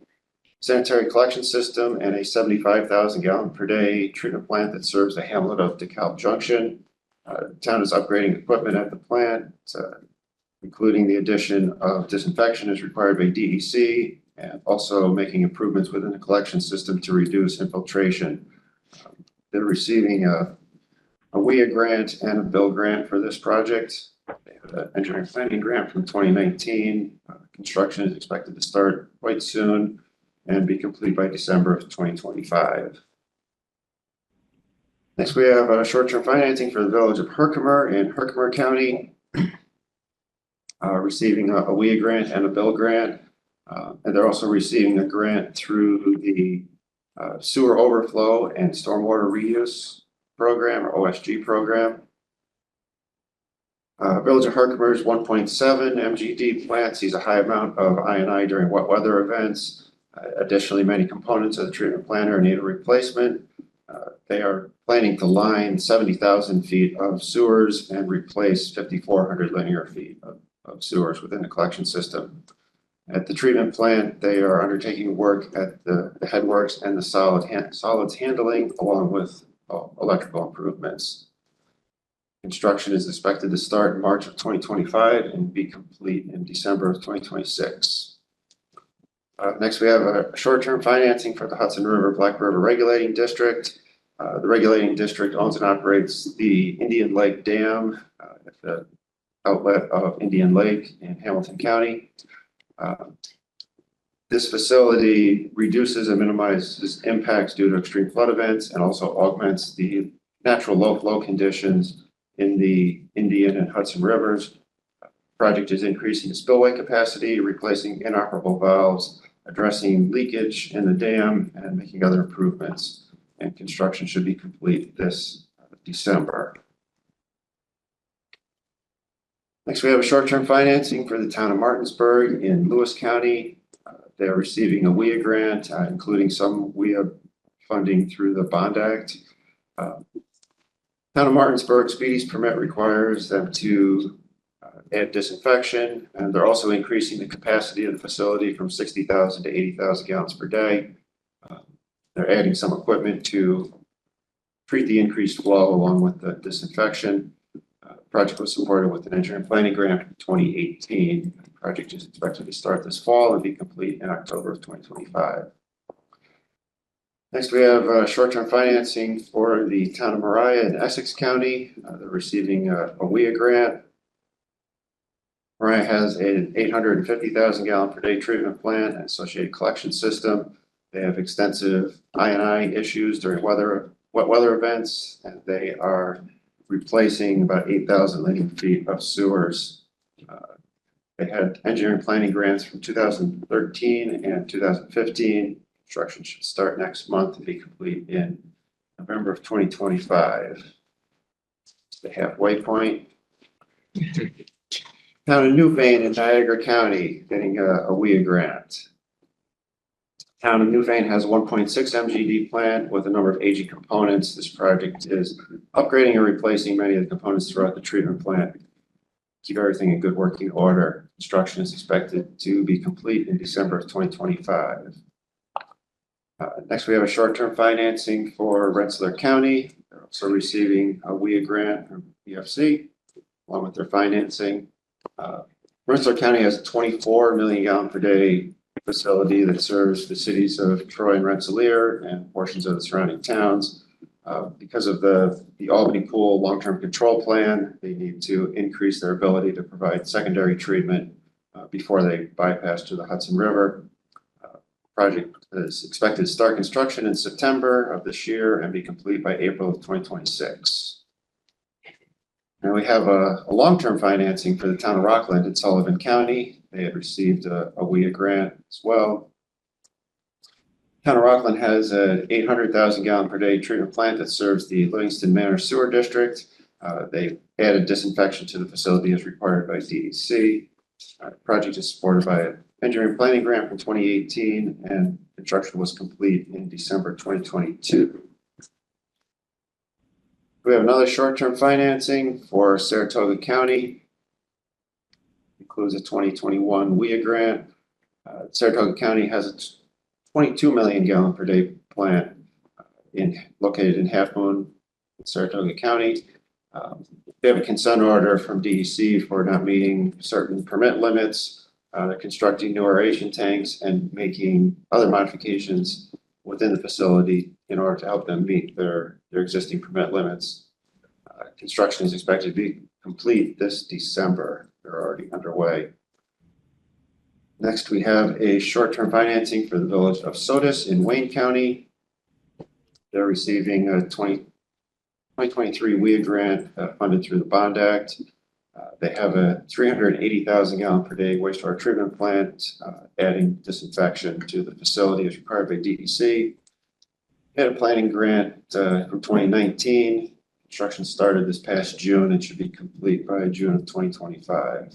sanitary collection system and a 75,000 gallon per day treatment plant that serves the hamlet of DeKalb Junction. The town is upgrading equipment at the plant, including the addition of disinfection as required by DEC, and also making improvements within the collection system to reduce infiltration. They're receiving a WIA grant and a bill grant for this project. They have an engineering planning grant from 2019. Construction is expected to start quite soon and be complete by December of 2025. Next, we have short-term financing for the village of Herkimer in Herkimer County, receiving a WIA grant and a bill grant. And they're also receiving a grant through the sewer overflow and stormwater reuse program, or OSG program. Village of Herkimer's 1.7 MGD plant sees a high amount of INI during wet weather events. Additionally, many components of the treatment plant are in need of replacement. They are planning to line 70,000 feet of sewers and replace 5,400 linear feet of sewers within the collection system. At the treatment plant, they are undertaking work at the headworks and the solids handling, along with electrical improvements. Construction is expected to start in March of 2025 and be complete in December of 2026. Next, we have a short-term financing for the Hudson River Black River Regulating District. The regulating district owns and operates the Indian Lake Dam at the outlet of Indian Lake in Hamilton County. This facility reduces and minimizes impacts due to extreme flood events and also augments the natural low flow conditions in the Indian and Hudson rivers. Project is increasing the spillway capacity, replacing inoperable valves, addressing leakage in the dam, and making other improvements. And construction should be complete this December. Next, we have a short-term financing for the town of Martinsburg in Lewis County. They're receiving a WIA grant, including some WIA funding through the Bond Act. Town of Martinsburg Speedy's permit requires them to add disinfection, and they're also increasing the capacity of the facility from 60,000 to 80,000 gallons per day. They're adding some equipment to treat the increased flow along with the disinfection. Project was supported with an engineering planning grant in 2018. The project is expected to start this fall and be complete in October of 2025. Next, we have short-term financing for the town of Mariah in Essex County. They're receiving a WIA grant. Mariah has an 850,000 gallon per day treatment plant and associated collection system. They have extensive INI issues during wet weather events, and they are replacing about 8,000 linear feet of sewers. They had engineering planning grants from 2013 and 2015. Construction should start next month and be complete in November of 2025. The halfway point. Town of Newfane in Niagara County getting a WIA grant. Town of Newfane has a 1.6 MGD plant with a number of aging components. This project is upgrading and replacing many of the components throughout the treatment plant. Keep everything in good working order. Construction is expected to be complete in December of 2025. Next, we have a short-term financing for Rensselaer County. They're also receiving a WIA grant from BFC along with their financing. Rensselaer County has a 24 million gallon per day facility that serves the cities of Troy and Rensselaer and portions of the surrounding towns. Because of the Albany Pool long-term control plan, they need to increase their ability to provide secondary treatment before they bypass to the Hudson River. Project is expected to start construction in September of this year and be complete by April of 2026. And we have a long-term financing for the town of Rockland in Sullivan County. They had received a WIA grant as well. Town of Rockland has an 800,000 gallon per day treatment plant that serves the Livingston Manor Sewer District. They added disinfection to the facility as required by DEC. Project is supported by an engineering planning grant from 2018, and construction was complete in December 2022. We have another short-term financing for Saratoga County. Includes a 2021 WIA grant. Saratoga County has a 22 million gallon per day plant located in Half Moon, Saratoga County. They have a consent order from DEC for not meeting certain permit limits. They're constructing new aeration tanks and making other modifications within the facility in order to help them meet their existing permit limits. Construction is expected to be complete this December. They're already underway. Next, we have a short-term financing for the village of Sodus in Wayne County. They're receiving a 2023 WIA grant funded through the Bond Act. They have a 380,000 gallon per day wastewater treatment plant, adding disinfection to the facility as required by DEC. They had a planning grant from 2019. Construction started this past June and should be complete by June of 2025.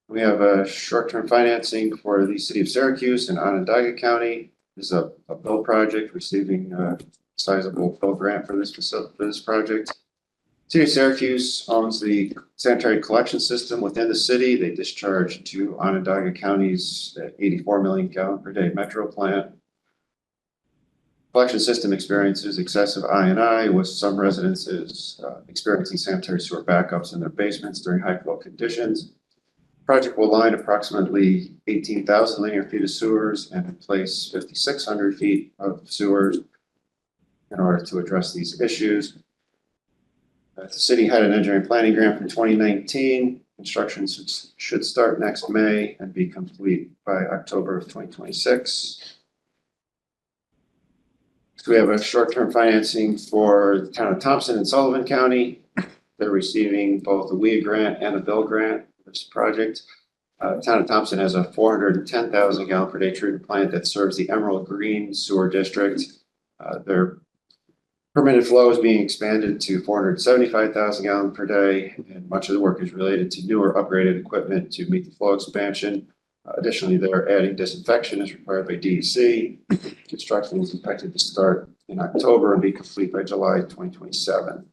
We have a short-term financing for the city of Syracuse and Onondaga County. This is a bill project receiving a sizable bill grant for this project. City of Syracuse owns the sanitary collection system within the city. They discharge to Onondaga County's 84 million gallon per day metro plant. Collection system experiences excessive I&I, with some residences experiencing sanitary sewer backups in their basements during high flow conditions. Project will line approximately 18,000 linear feet of sewers and replace 5,600 feet of sewers in order to address these issues. The city had an engineering planning grant from 2019. Construction should start next May and be complete by October of 2026. So we have a short-term financing for the town of Thompson and Sullivan County. They're receiving both a WIA grant and a bill grant for this project. Town of Thompson has a 410,000 gallon per day treatment plant that serves the Emerald Green Sewer District. Their permitted flow is being expanded to 475,000 gallon per day, and much of the work is related to newer upgraded equipment to meet the flow expansion. Additionally, they're adding disinfection as required by DEC. Construction is expected to start in October and be complete by July 2027.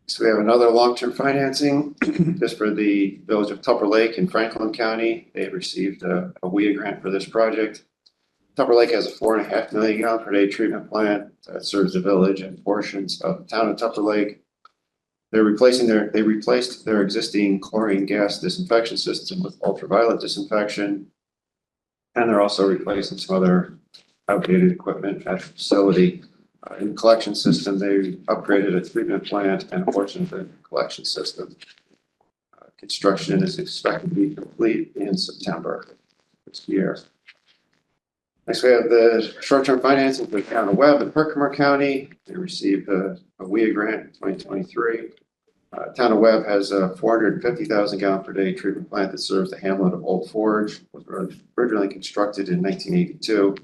So we have another long-term financing just for the village of Tupper Lake in Franklin County. They received a WIA grant for this project. Tupper Lake has a 4.5 million gallon per day treatment plant that serves the village and portions of the town of Tupper Lake. They replaced their existing chlorine gas disinfection system with ultraviolet disinfection. And they're also replacing some other outdated equipment at the facility. In the collection system, they upgraded a treatment plant and a portion of the collection system. Construction is expected to be complete in September this year. Next, we have the short-term financing for the town of Webb in Herkimer County. They received a WIA grant in 2023. Town of Webb has a 450,000 gallon per day treatment plant that serves the hamlet of Old Forge. It was originally constructed in 1982.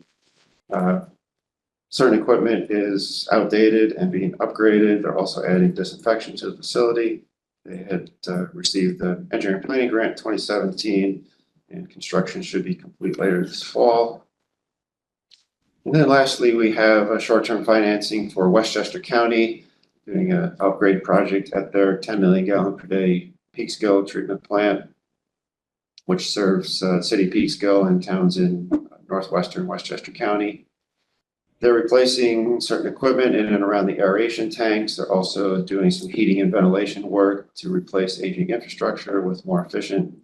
Certain equipment is outdated and being upgraded. They're also adding disinfection to the facility. They had received the engineering planning grant in 2017, and construction should be complete later this fall. And then lastly, we have a short-term financing for Westchester County, doing an upgrade project at their 10 million gallon per day Peekskill treatment plant, which serves city Peekskill and towns in northwestern Westchester County. They're replacing certain equipment in and around the aeration tanks. They're also doing some heating and ventilation work to replace aging infrastructure with more efficient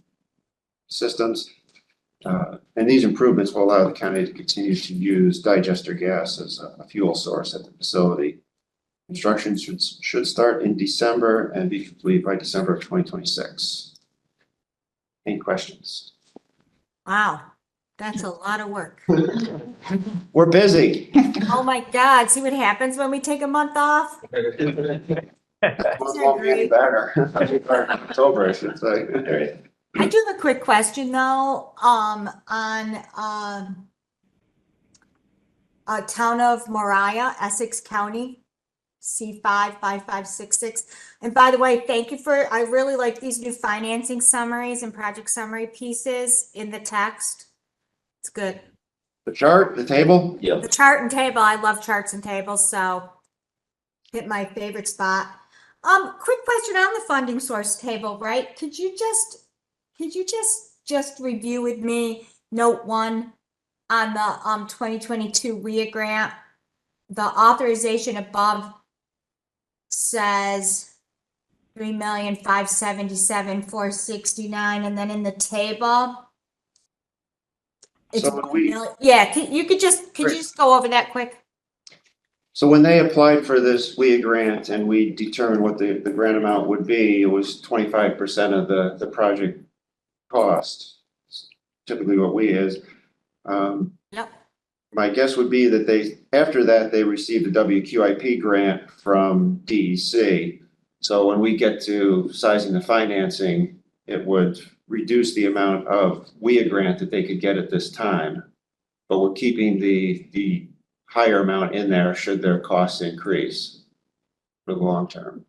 systems. And these improvements will allow the county to continue to use digester gas as a fuel source at the facility. Construction should start in December and be complete by December of 2026. Any questions?
Wow, that's a lot of work.
We're busy.
Oh my God, see what happens when we take a month off?
Won't be any better. October, I should say.
I do have a quick question though, on town of Moriah, Essex County, C55566. And by the way, thank you I really like these new financing summaries and project summary pieces in the text. It's good.
The chart, the table?
Yep.
The chart and table, I love charts and tables, so hit my favorite spot. Quick question on the funding source table, right? Could you just review with me note 1 on the 2022 WIA grant, the authorization above says 3,577,469, and then in the table. It's
So when we-
yeah, could you just go over that quick?
So when they applied for this WIA grant and we determined what the grant amount would be, it was 25% of the project cost. Typically what WIA is.
Yep.
My guess would be that after that, they received a WQIP grant from DEC. So when we get to sizing the financing, it would reduce the amount of WIA grant that they could get at this time. But we're keeping the higher amount in there should their costs increase for the long term.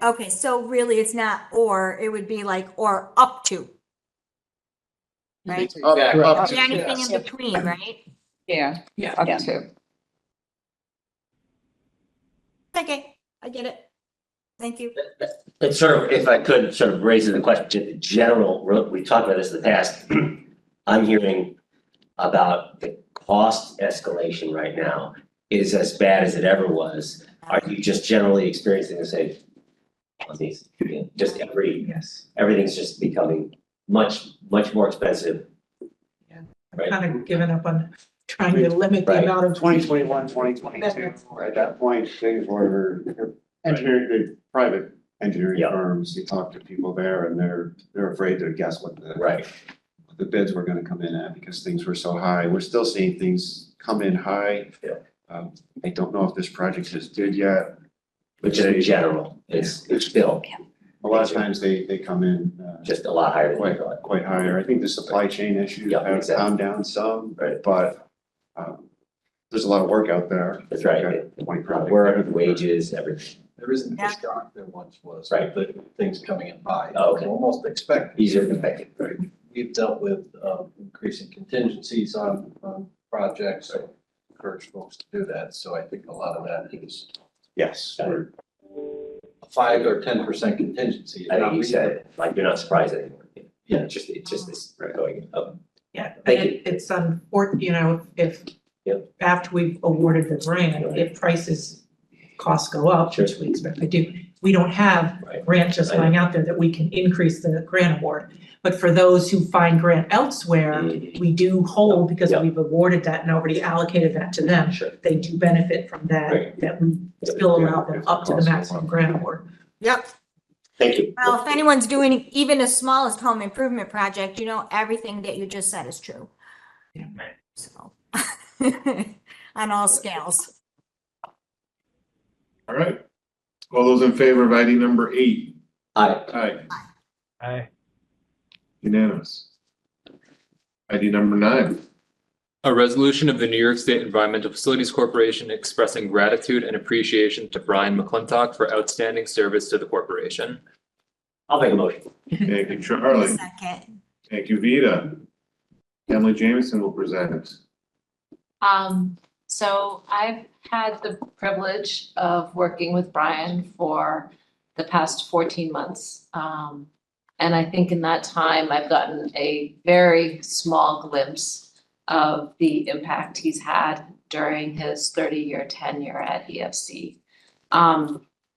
Okay, so really it's not or, it would be like or up to. Right?
Up
Or
to-
anything in between, right?
Yeah.
Yeah.
Up to.
Okay, I get it. Thank you.
It's sort of, if I could, sort of raise the question, the general, we talked about this in the past. I'm hearing about the cost escalation right now is as bad as it ever was. Are you just generally experiencing the same? Just
Yes.
everything's just becoming much more expensive.
Yeah.
Right.
Kind of given up on trying to limit the
Right.
amount of.
2021, 2022, at that point, things were engineering, the private engineering
Yeah.
firms, you talk to people there and they're afraid to guess what the bids were gonna come in at because things were so high. We're still seeing things come in high.
Yeah.
I don't know if this project is good yet.
But just in general, it's still
A lot of times they come in
just a lot higher than you thought.
quite higher. I think the supply chain issues
Yeah,
have
exactly.
calmed down some,
Right.
but there's a lot of work out there.
That's right.
We've got 20 projects.
Work, wages, everything.
There isn't
Yeah.
the shock there once was.
Right.
The things coming in high.
Oh, okay.
Almost expected.
Easier to affect it. Right.
We've dealt with increasing contingencies on projects, so encourage folks to do that. So I think a lot of that is
Yes.
a 5 or 10% contingency. is
I
not
think you said
reasonable.
it, like you're not surprised anymore.
Yeah.
It's just this going up.
Yeah,
Thank
and
you.
it's unfortunate, you know, if
Yep.
after we've awarded the grant, if costs go up, which we expect they do, we don't have
Right.
grant just
I know.
lying out there that we can increase the grant award. But for those who find grant elsewhere,
Mhm.
we do hold because
Yep.
we've awarded that and already allocated that to them.
Sure.
They do benefit from that,
Right.
that we still allow them up to the maximum grant award.
Yep.
Thank you.
Well, if anyone's doing even the smallest home improvement project, you know, everything that you just said is true.
Yeah.
So, on all scales.
All right. All those in favor of ID number 8?
Aye.
Aye.
Aye.
Unanimous. ID number 9.
A resolution of the New York State Environmental Facilities Corporation expressing gratitude and appreciation to Brian McClintock for outstanding service to the corporation.
I'll make a motion.
Thank you, Charlie.
Second.
Thank you, Vita. Emily Jameson will present.
So I've had the privilege of working with Brian for the past 14 months. And I think in that time, I've gotten a very small glimpse of the impact he's had during his 30-year tenure at EFC.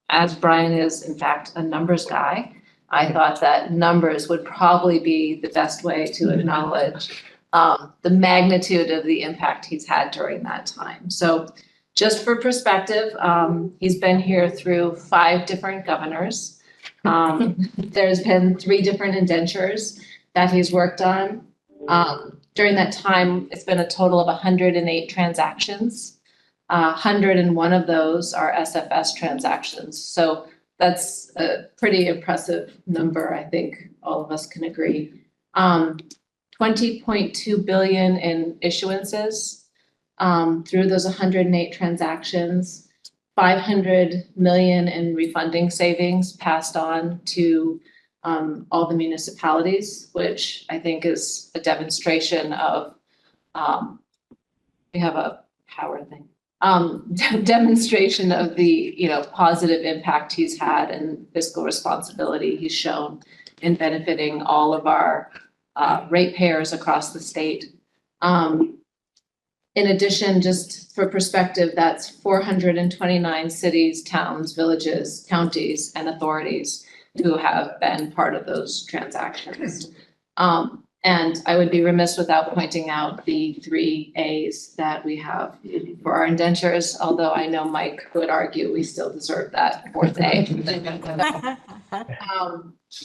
As Brian is in fact a numbers guy, I thought that numbers would probably be the best way to acknowledge the magnitude of the impact he's had during that time. So just for perspective, he's been here through 5 different governors. There's been 3 different indentures that he's worked on. During that time, it's been a total of 108 transactions. 101 of those are SFS transactions. So that's a pretty impressive number, I think all of us can agree. 20.2 billion in issuances through those 108 transactions, 500 million in refunding savings passed on to all the municipalities, which I think is a demonstration of, we have a power thing. Demonstration of the, positive impact he's had and fiscal responsibility he's shown in benefiting all of our ratepayers across the state. In addition, just for perspective, that's 429 cities, towns, villages, counties, and authorities who have been part of those transactions. And I would be remiss without pointing out the 3 As that we have for our indentures, although I know Mike would argue we still deserve that 4th A.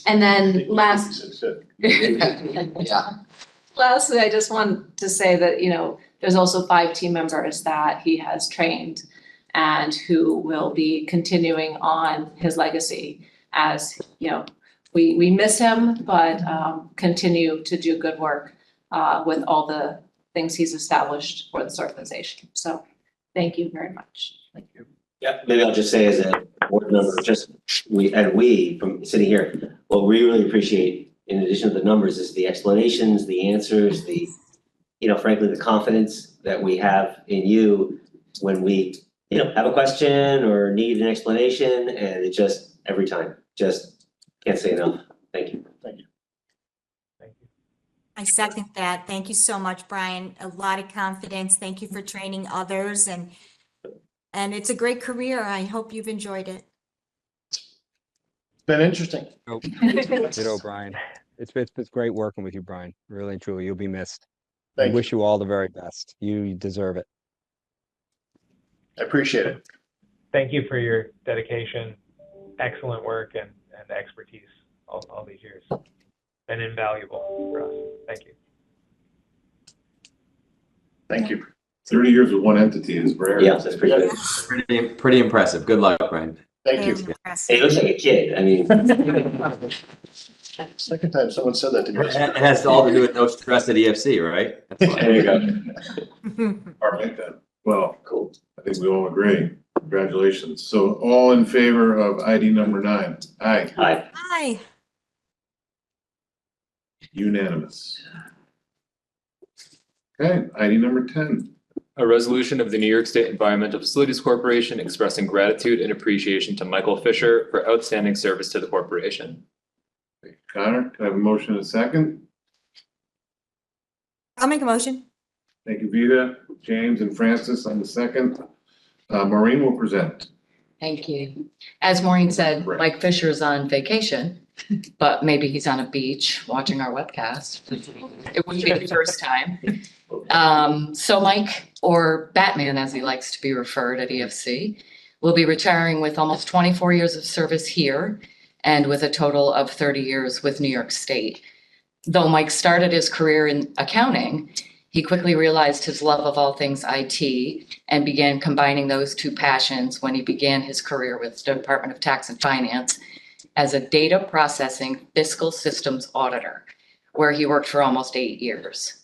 And then lastly, I just want to say that, you know, there's also 5 team members that he has trained and who will be continuing on his legacy as, you know, we miss him, but continue to do good work with all the things he's established for this organization. So thank you very much. Thank you.
Yeah, maybe I'll just say as a board member, just we from sitting here, what we really appreciate in addition to the numbers is the explanations, the answers, the, you know, frankly, the confidence that we have in you when we, you know, have a question or need an explanation, and it just every time, just can't say enough. Thank you.
Thank you.
I second that. Thank you so much, Brian. A lot of confidence. Thank you for training others, and it's a great career. I hope you've enjoyed it.
It's been interesting.
Ditto, Brian. It's great working with you, Brian. Really and truly, you'll be missed. I
Thank you.
wish you all the very best. You deserve it.
I appreciate it.
Thank you for your dedication, excellent work, and expertise all these years. Been invaluable for us. Thank you.
Thank you.
30 years with one entity is rare.
Yeah, that's pretty good.
Pretty impressive. Good luck, Brian.
Thank you.
He looks like a kid. I mean.
Second time someone said that to me.
It has all to do with no stress at EFC, right? That's why.
There you go.
All right then. Well, cool. I think we all agree. Congratulations. So all in favor of ID number 9? Aye.
Hi.
Hi.
Unanimous. Okay, ID number 10.
A resolution of the New York State Environmental Facilities Corporation expressing gratitude and appreciation to Michael Fisher for outstanding service to the corporation.
Thank you, Connor, can I have a motion in a second?
I'll make a motion.
Thank you, Vita, James, and Francis on the second. Maureen will present.
Thank you. As Maureen said,
Right.
Mike Fisher is on vacation, but maybe he's on a beach watching our webcast. It wouldn't be the first time. So Mike, or Batman as he likes to be referred at EFC, will be retiring with almost 24 years of service here and with a total of 30 years with New York State. Though Mike started his career in accounting, he quickly realized his love of all things IT and began combining those 2 passions when he began his career with the Department of Tax and Finance as a data processing fiscal systems auditor, where he worked for almost 8 years.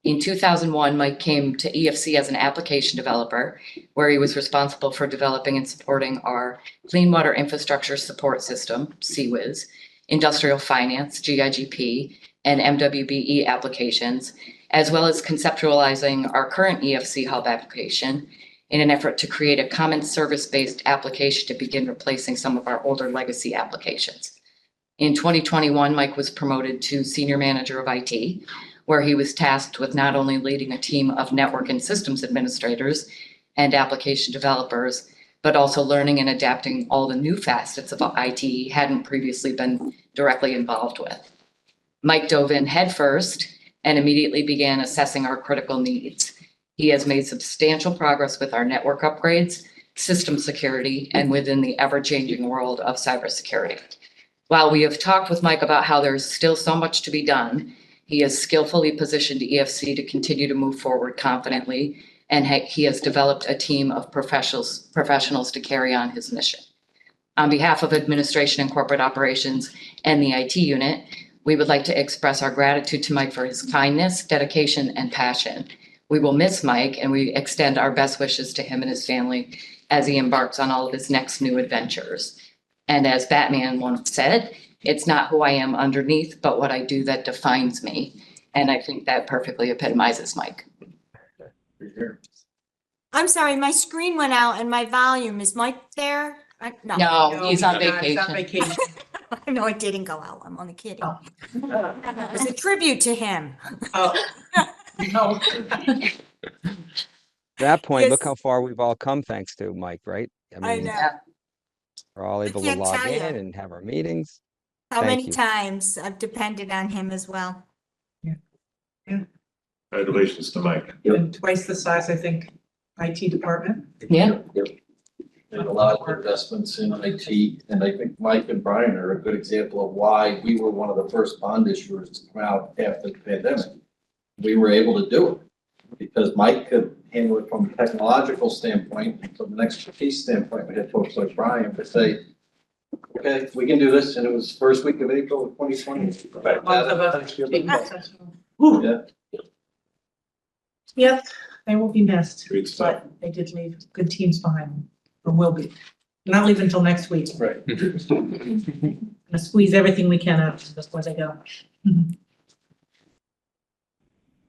In 2001, Mike came to EFC as an application developer, where he was responsible for developing and supporting our Clean Water Infrastructure Support System, CWIS, Industrial Finance, GIGP, and MWBE applications, as well as conceptualizing our current EFC Hub application in an effort to create a common service-based application to begin replacing some of our older legacy applications. In 2021, Mike was promoted to Senior Manager of IT, where he was tasked with not only leading a team of network and systems administrators and application developers, but also learning and adapting all the new facets of IT he hadn't previously been directly involved with. Mike dove in headfirst and immediately began assessing our critical needs. He has made substantial progress with our network upgrades, system security, and within the ever-changing world of cybersecurity. While we have talked with Mike about how there's still so much to be done, he has skillfully positioned EFC to continue to move forward confidently, and he has developed a team of professionals to carry on his mission. On behalf of administration and corporate operations and the IT unit, we would like to express our gratitude to Mike for his kindness, dedication, and passion. We will miss Mike, and we extend our best wishes to him and his family as he embarks on all of his next new adventures. And as Batman once said, it's not who I am underneath, but what I do that defines me. And I think that perfectly epitomizes Mike.
I'm sorry, my screen went out and my volume. Is Mike there?
No, he's on
he's not. He's on
vacation.
vacation.
No, it didn't go out. I'm only kidding.
Oh.
It was a tribute to him.
Oh. No.
At that point, look
Yes.
how far we've all come thanks to Mike, right?
I
mean,
know.
we're all able to
can't
log
tell
in
you.
and have our meetings.
How
Thank
many
you.
times I've depended on him as well.
Congratulations to Mike.
And twice the size, I think, IT department.
Yeah.
Made a lot of investments in IT, and I think Mike and Brian are a good example of why we were one of the first bond issuers to come out after the pandemic. We were able to do it because Mike could handle it from a technological standpoint, and from an expertise standpoint, we had folks like Brian to say, okay, we can do this, and it was first week of April of 2020. Yeah.
Yep, they will be missed,
Great stuff.
but they did leave good teams behind them, or will be. Not leave until next week.
Right.
Gonna squeeze everything we can out before they go.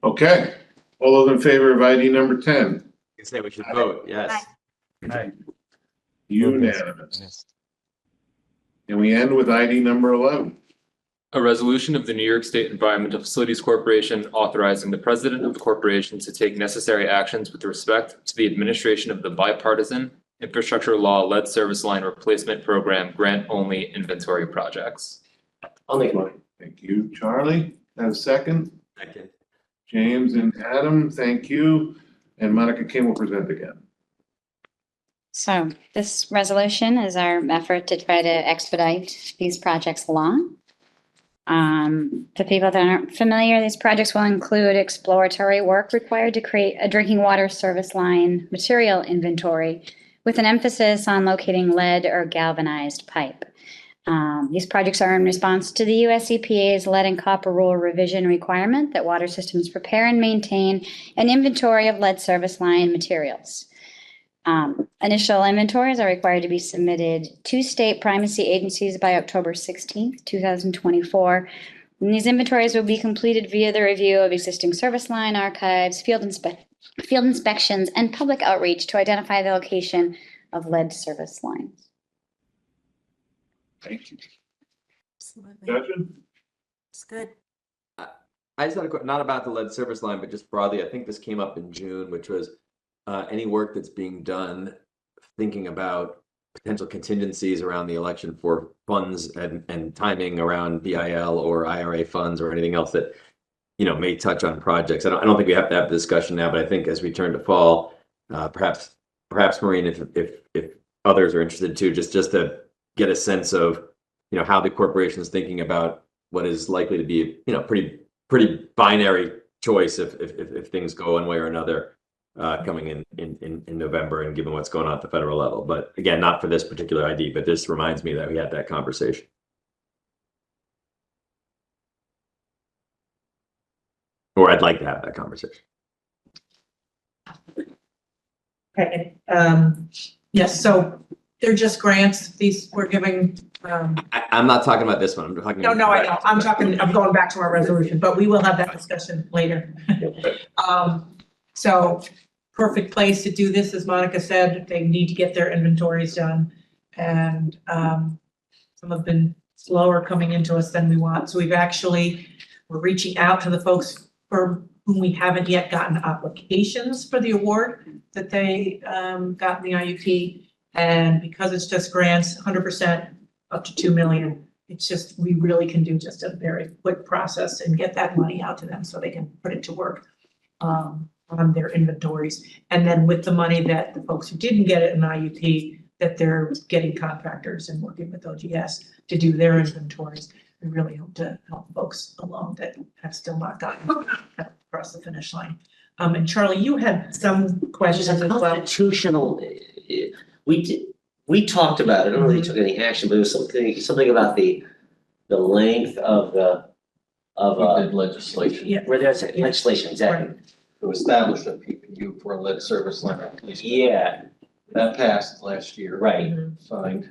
Okay, all those in favor of ID number 10?
You say we should vote, yes.
Unanimous. And we end with ID number 11.
A resolution of the New York State Environmental Facilities Corporation authorizing the president of the corporation to take necessary actions with respect to the administration of the bipartisan infrastructure law lead service line replacement program grant only inventory projects.
I'll make a motion.
Thank you, Charlie. Have a second?
Second.
James and Adam, thank you. And Monica Kim will present again.
So this resolution is our effort to try to expedite these projects along. For people that aren't familiar, these projects will include exploratory work required to create a drinking water service line material inventory with an emphasis on locating lead or galvanized pipe. These projects are in response to the US EPA's lead and copper rule revision requirement that water systems prepare and maintain an inventory of lead service line materials. Initial inventories are required to be submitted to state primacy agencies by October 16th, 2024. And these inventories will be completed via the review of existing service line archives, field inspections, and public outreach to identify the location of lead service lines.
Thank you.
Absolutely.
Gretchen?
It's good.
I just had a question, not about the lead service line, but just broadly, I think this came up in June, which was any work that's being done, thinking about potential contingencies around the election for funds and timing around BIL or IRA funds or anything else that, you know, may touch on projects. I don't think we have to have the discussion now, but I think as we turn to fall, perhaps Maureen, if others are interested too, just to get a sense of, you know, how the corporation is thinking about what is likely to be, you know, pretty binary choice if things go one way or another. Coming in November and given what's going on at the federal level. But again, not for this particular ID, but this reminds me that we had that conversation. Or I'd like to have that conversation.
Okay, yes, so they're just grants, these we're giving,
I'm not talking about this one, I'm talking.
no, I know, I'm going back to our resolution, but we will have that discussion later. So perfect place to do this, as Monica said, they need to get their inventories done. And some have been slower coming into us than we want. So we're reaching out to the folks for whom we haven't yet gotten applications for the award that they got in the IUP. And because it's just grants, 100% up to 2 million. It's just, we really can do just a very quick process and get that money out to them so they can put it to work on their inventories. And then with the money that the folks who didn't get it in IUP, that they're getting contractors and working with OGS to do their inventories. We really hope to help folks along that have still not gotten across the finish line. And Charlie, you had some questions as well.
Constitutional, we talked about it, I don't know if we took any action, but it was something about the length of
We did legislation.
Yeah.
where there's legislation, exactly.
To establish a PPU for a lead service line replacement.
Yeah,
That passed last year.
right,
Signed.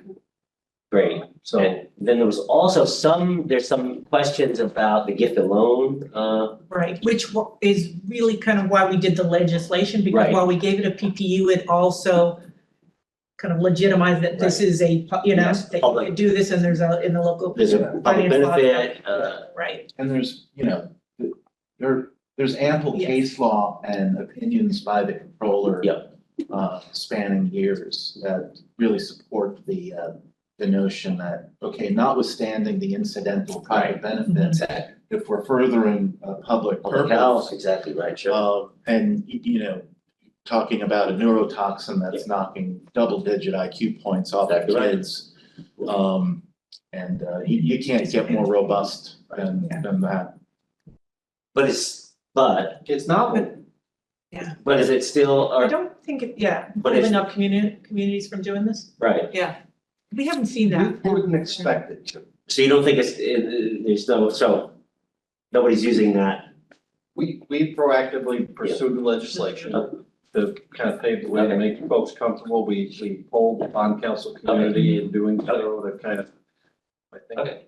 great.
So
And then there was also there's some questions about the gift and loan,
Right, which is really kind of why we did the legislation, because
Right.
while we gave it a PPU, it also kind of legitimize that this is a, you know,
Yes,
that you
public.
can do this and there's a, in the local.
There's a public
finance law.
benefit,
Right,
And there's, you know, there's ample
Yes.
case law and opinions by the controller.
Yep.
Spanning years that really support the notion that, okay, notwithstanding the incidental private benefits, if we're furthering a public
public health,
purpose,
exactly right, sure.
and, you know, talking about a neurotoxin that's knocking double-digit IQ points off of
Exactly right.
kids. And you can't get more robust than that.
But
It's not.
but is it still,
I
or,
don't think it, yeah,
But it's-
holding up communities from doing this,
right,
yeah. We haven't seen that.
Wouldn't expect it to.
so you don't think there's no, so nobody's using that?
We proactively pursued the legislation to kind of pave the way to make folks comfortable. We polled the bond council community in doing so to kind of, I think.
Okay,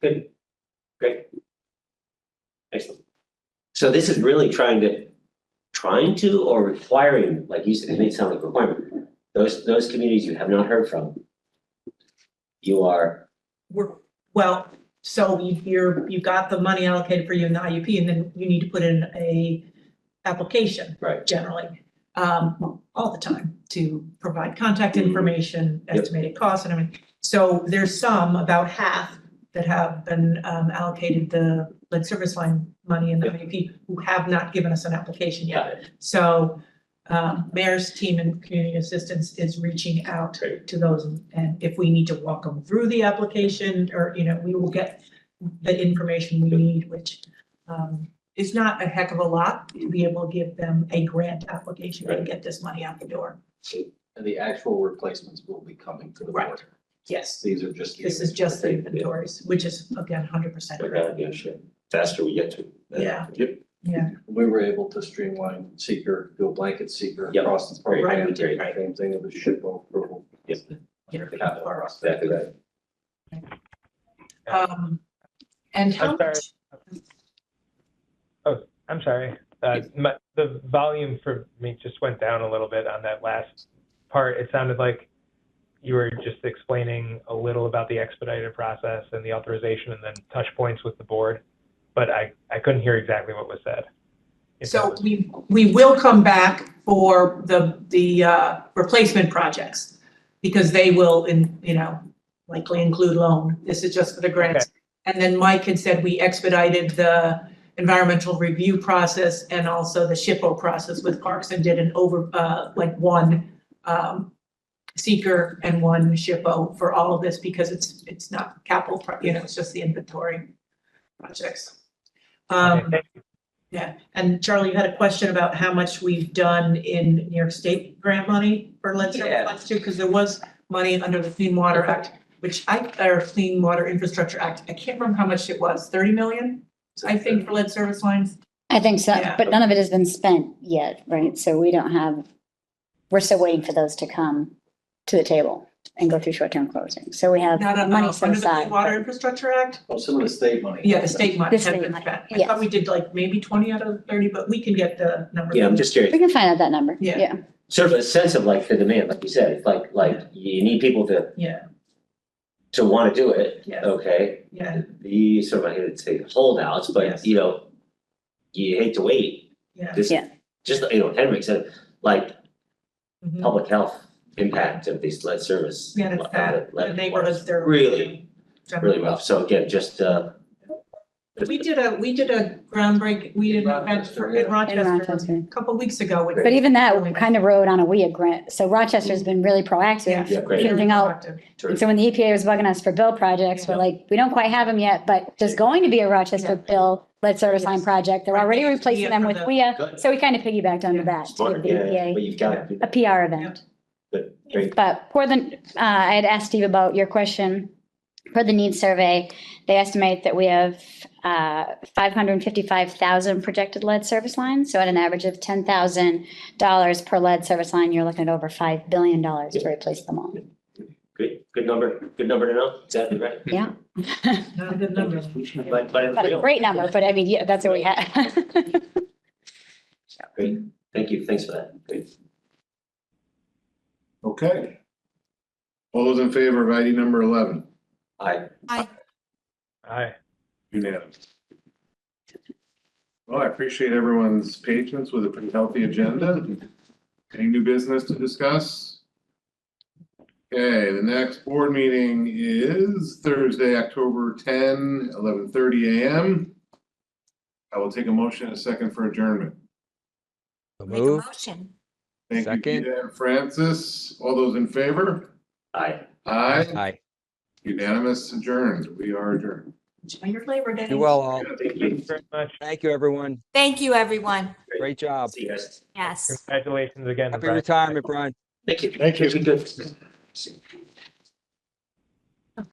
good, great. Excellent. So this is really trying to or requiring, like you said, it may sound like requirement, those communities you have not heard from. You are,
Well, so you got the money allocated for you in the IUP, and then you need to put in a application.
Right.
Generally, all the time, to provide contact information,
Yep.
estimated costs and everything. So there's some, about half, that have been allocated the lead service line money in the IUP, who have not given us an application yet.
got it,
So Mayor's team and community assistance is reaching out
Great.
to those, and if we need to walk them through the application, or, you know, we will get the information we need, which is not a heck of a lot to be able to give them a grant application and get this money out the door.
And the actual replacements will be coming to the board.
Right. Yes,
These are just.
this is just the inventories, which is again 100% correct.
yeah, sure, faster we get to.
Yeah.
Yep.
Yeah,
We were able to streamline seeker, do a blanket seeker
Yep.
across the
Right,
program.
we did, right.
Same thing with the SHPO approval.
Yep.
Capital process.
Exactly right.
And how
I'm sorry.
much?
Oh, I'm sorry. The volume for me just went down a little bit on that last part. It sounded like you were just explaining a little about the expedited process and the authorization and then touch points with the board, but I couldn't hear exactly what was said.
So we will come back for the replacement projects, because they will, likely include loan. This is just for the grants. And then Mike had said we expedited the environmental review process and also the SHPO process with Parks, and did one seeker and one SHPO for all of this, because it's not capital, it's just the inventory projects. Yeah, and Charlie, you had a question about how much we've done in New York State grant money for lead service lines too, because there was money under the Clean Water Act, or Clean Water Infrastructure Act. I can't remember how much it was, 30 million, I think, for lead service lines.
I think so,
Yeah.
but none of it has been spent yet, right? So we're still waiting for those to come to the table and go through short-term closing. So we have
Not
money set
under the Clean
aside.
Water Infrastructure Act?
Oh, some of the state money.
Yeah, the state money
The
had
state
been
money,
spent. I
yes.
thought we did like maybe 20 out of 30, but we can get the number.
Yeah, I'm just curious,
We can find out that number,
Yeah.
yeah.
sort of a sense of like the demand, like you said, like you need people
Yeah,
to want to do it,
Yeah.
okay?
yeah,
The sort of, I hate to say holdouts, but
Yes.
You hate to wait.
yeah.
Just,
Yeah.
Henrik said, like,
Mhm.
public health impact of these lead service.
Yeah, it's bad. The neighborhoods, they're.
Really rough. So again, just,
We did a groundbreak, we did an event in Rochester a couple weeks ago. with-
But even that kind of rode on a WIA grant. So Rochester's been really proactive,
Yeah, great.
figuring out.
Proactive.
And so when the EPA was bugging us for bill projects, we're like, we don't quite have them yet, but there's going to be a Rochester bill lead service line project. They're
Right,
already
next
replacing
WIA
them
for
with
the-
WIA.
Good.
So we kind of piggybacked onto that to
smart,
give the
yeah, but
EPA
you've got to do
a
that.
PR event.
Good, great.
But I had asked Steve about your question. For the needs survey, they estimate that we have 555,000 projected lead service lines. So at an average of $10,000 per lead service line, you're looking at over $5 billion to replace them all.
Good number to know, exactly right.
Yeah.
Not a good number.
But it's
Not a
real.
great number, but I mean, yeah, that's what we had.
Great, thank you, thanks for that, great.
Okay. All those in favor of ID number 11?
I,
Aye.
Unanimous. Well, I appreciate everyone's patience with a pretty healthy agenda. Any new business to discuss? Okay, the next board meeting is Thursday, October 10, 11:30 a.m. I will take a motion and a second for adjournment.
Make a
Move.
motion.
Thank you,
Second.
Peter and Francis. All those in favor?
I.
Aye.
Aye.
Unanimous adjourned. We are adjourned.
Enjoy your Labor Day.
You well all.
Thank you very much.
Thank you, everyone.
Thank you, everyone.
Great job.
See you guys.
Yes.
Congratulations again.
Happy
Brian.
retirement, Brian.
Thank you.
Thank you.
Good.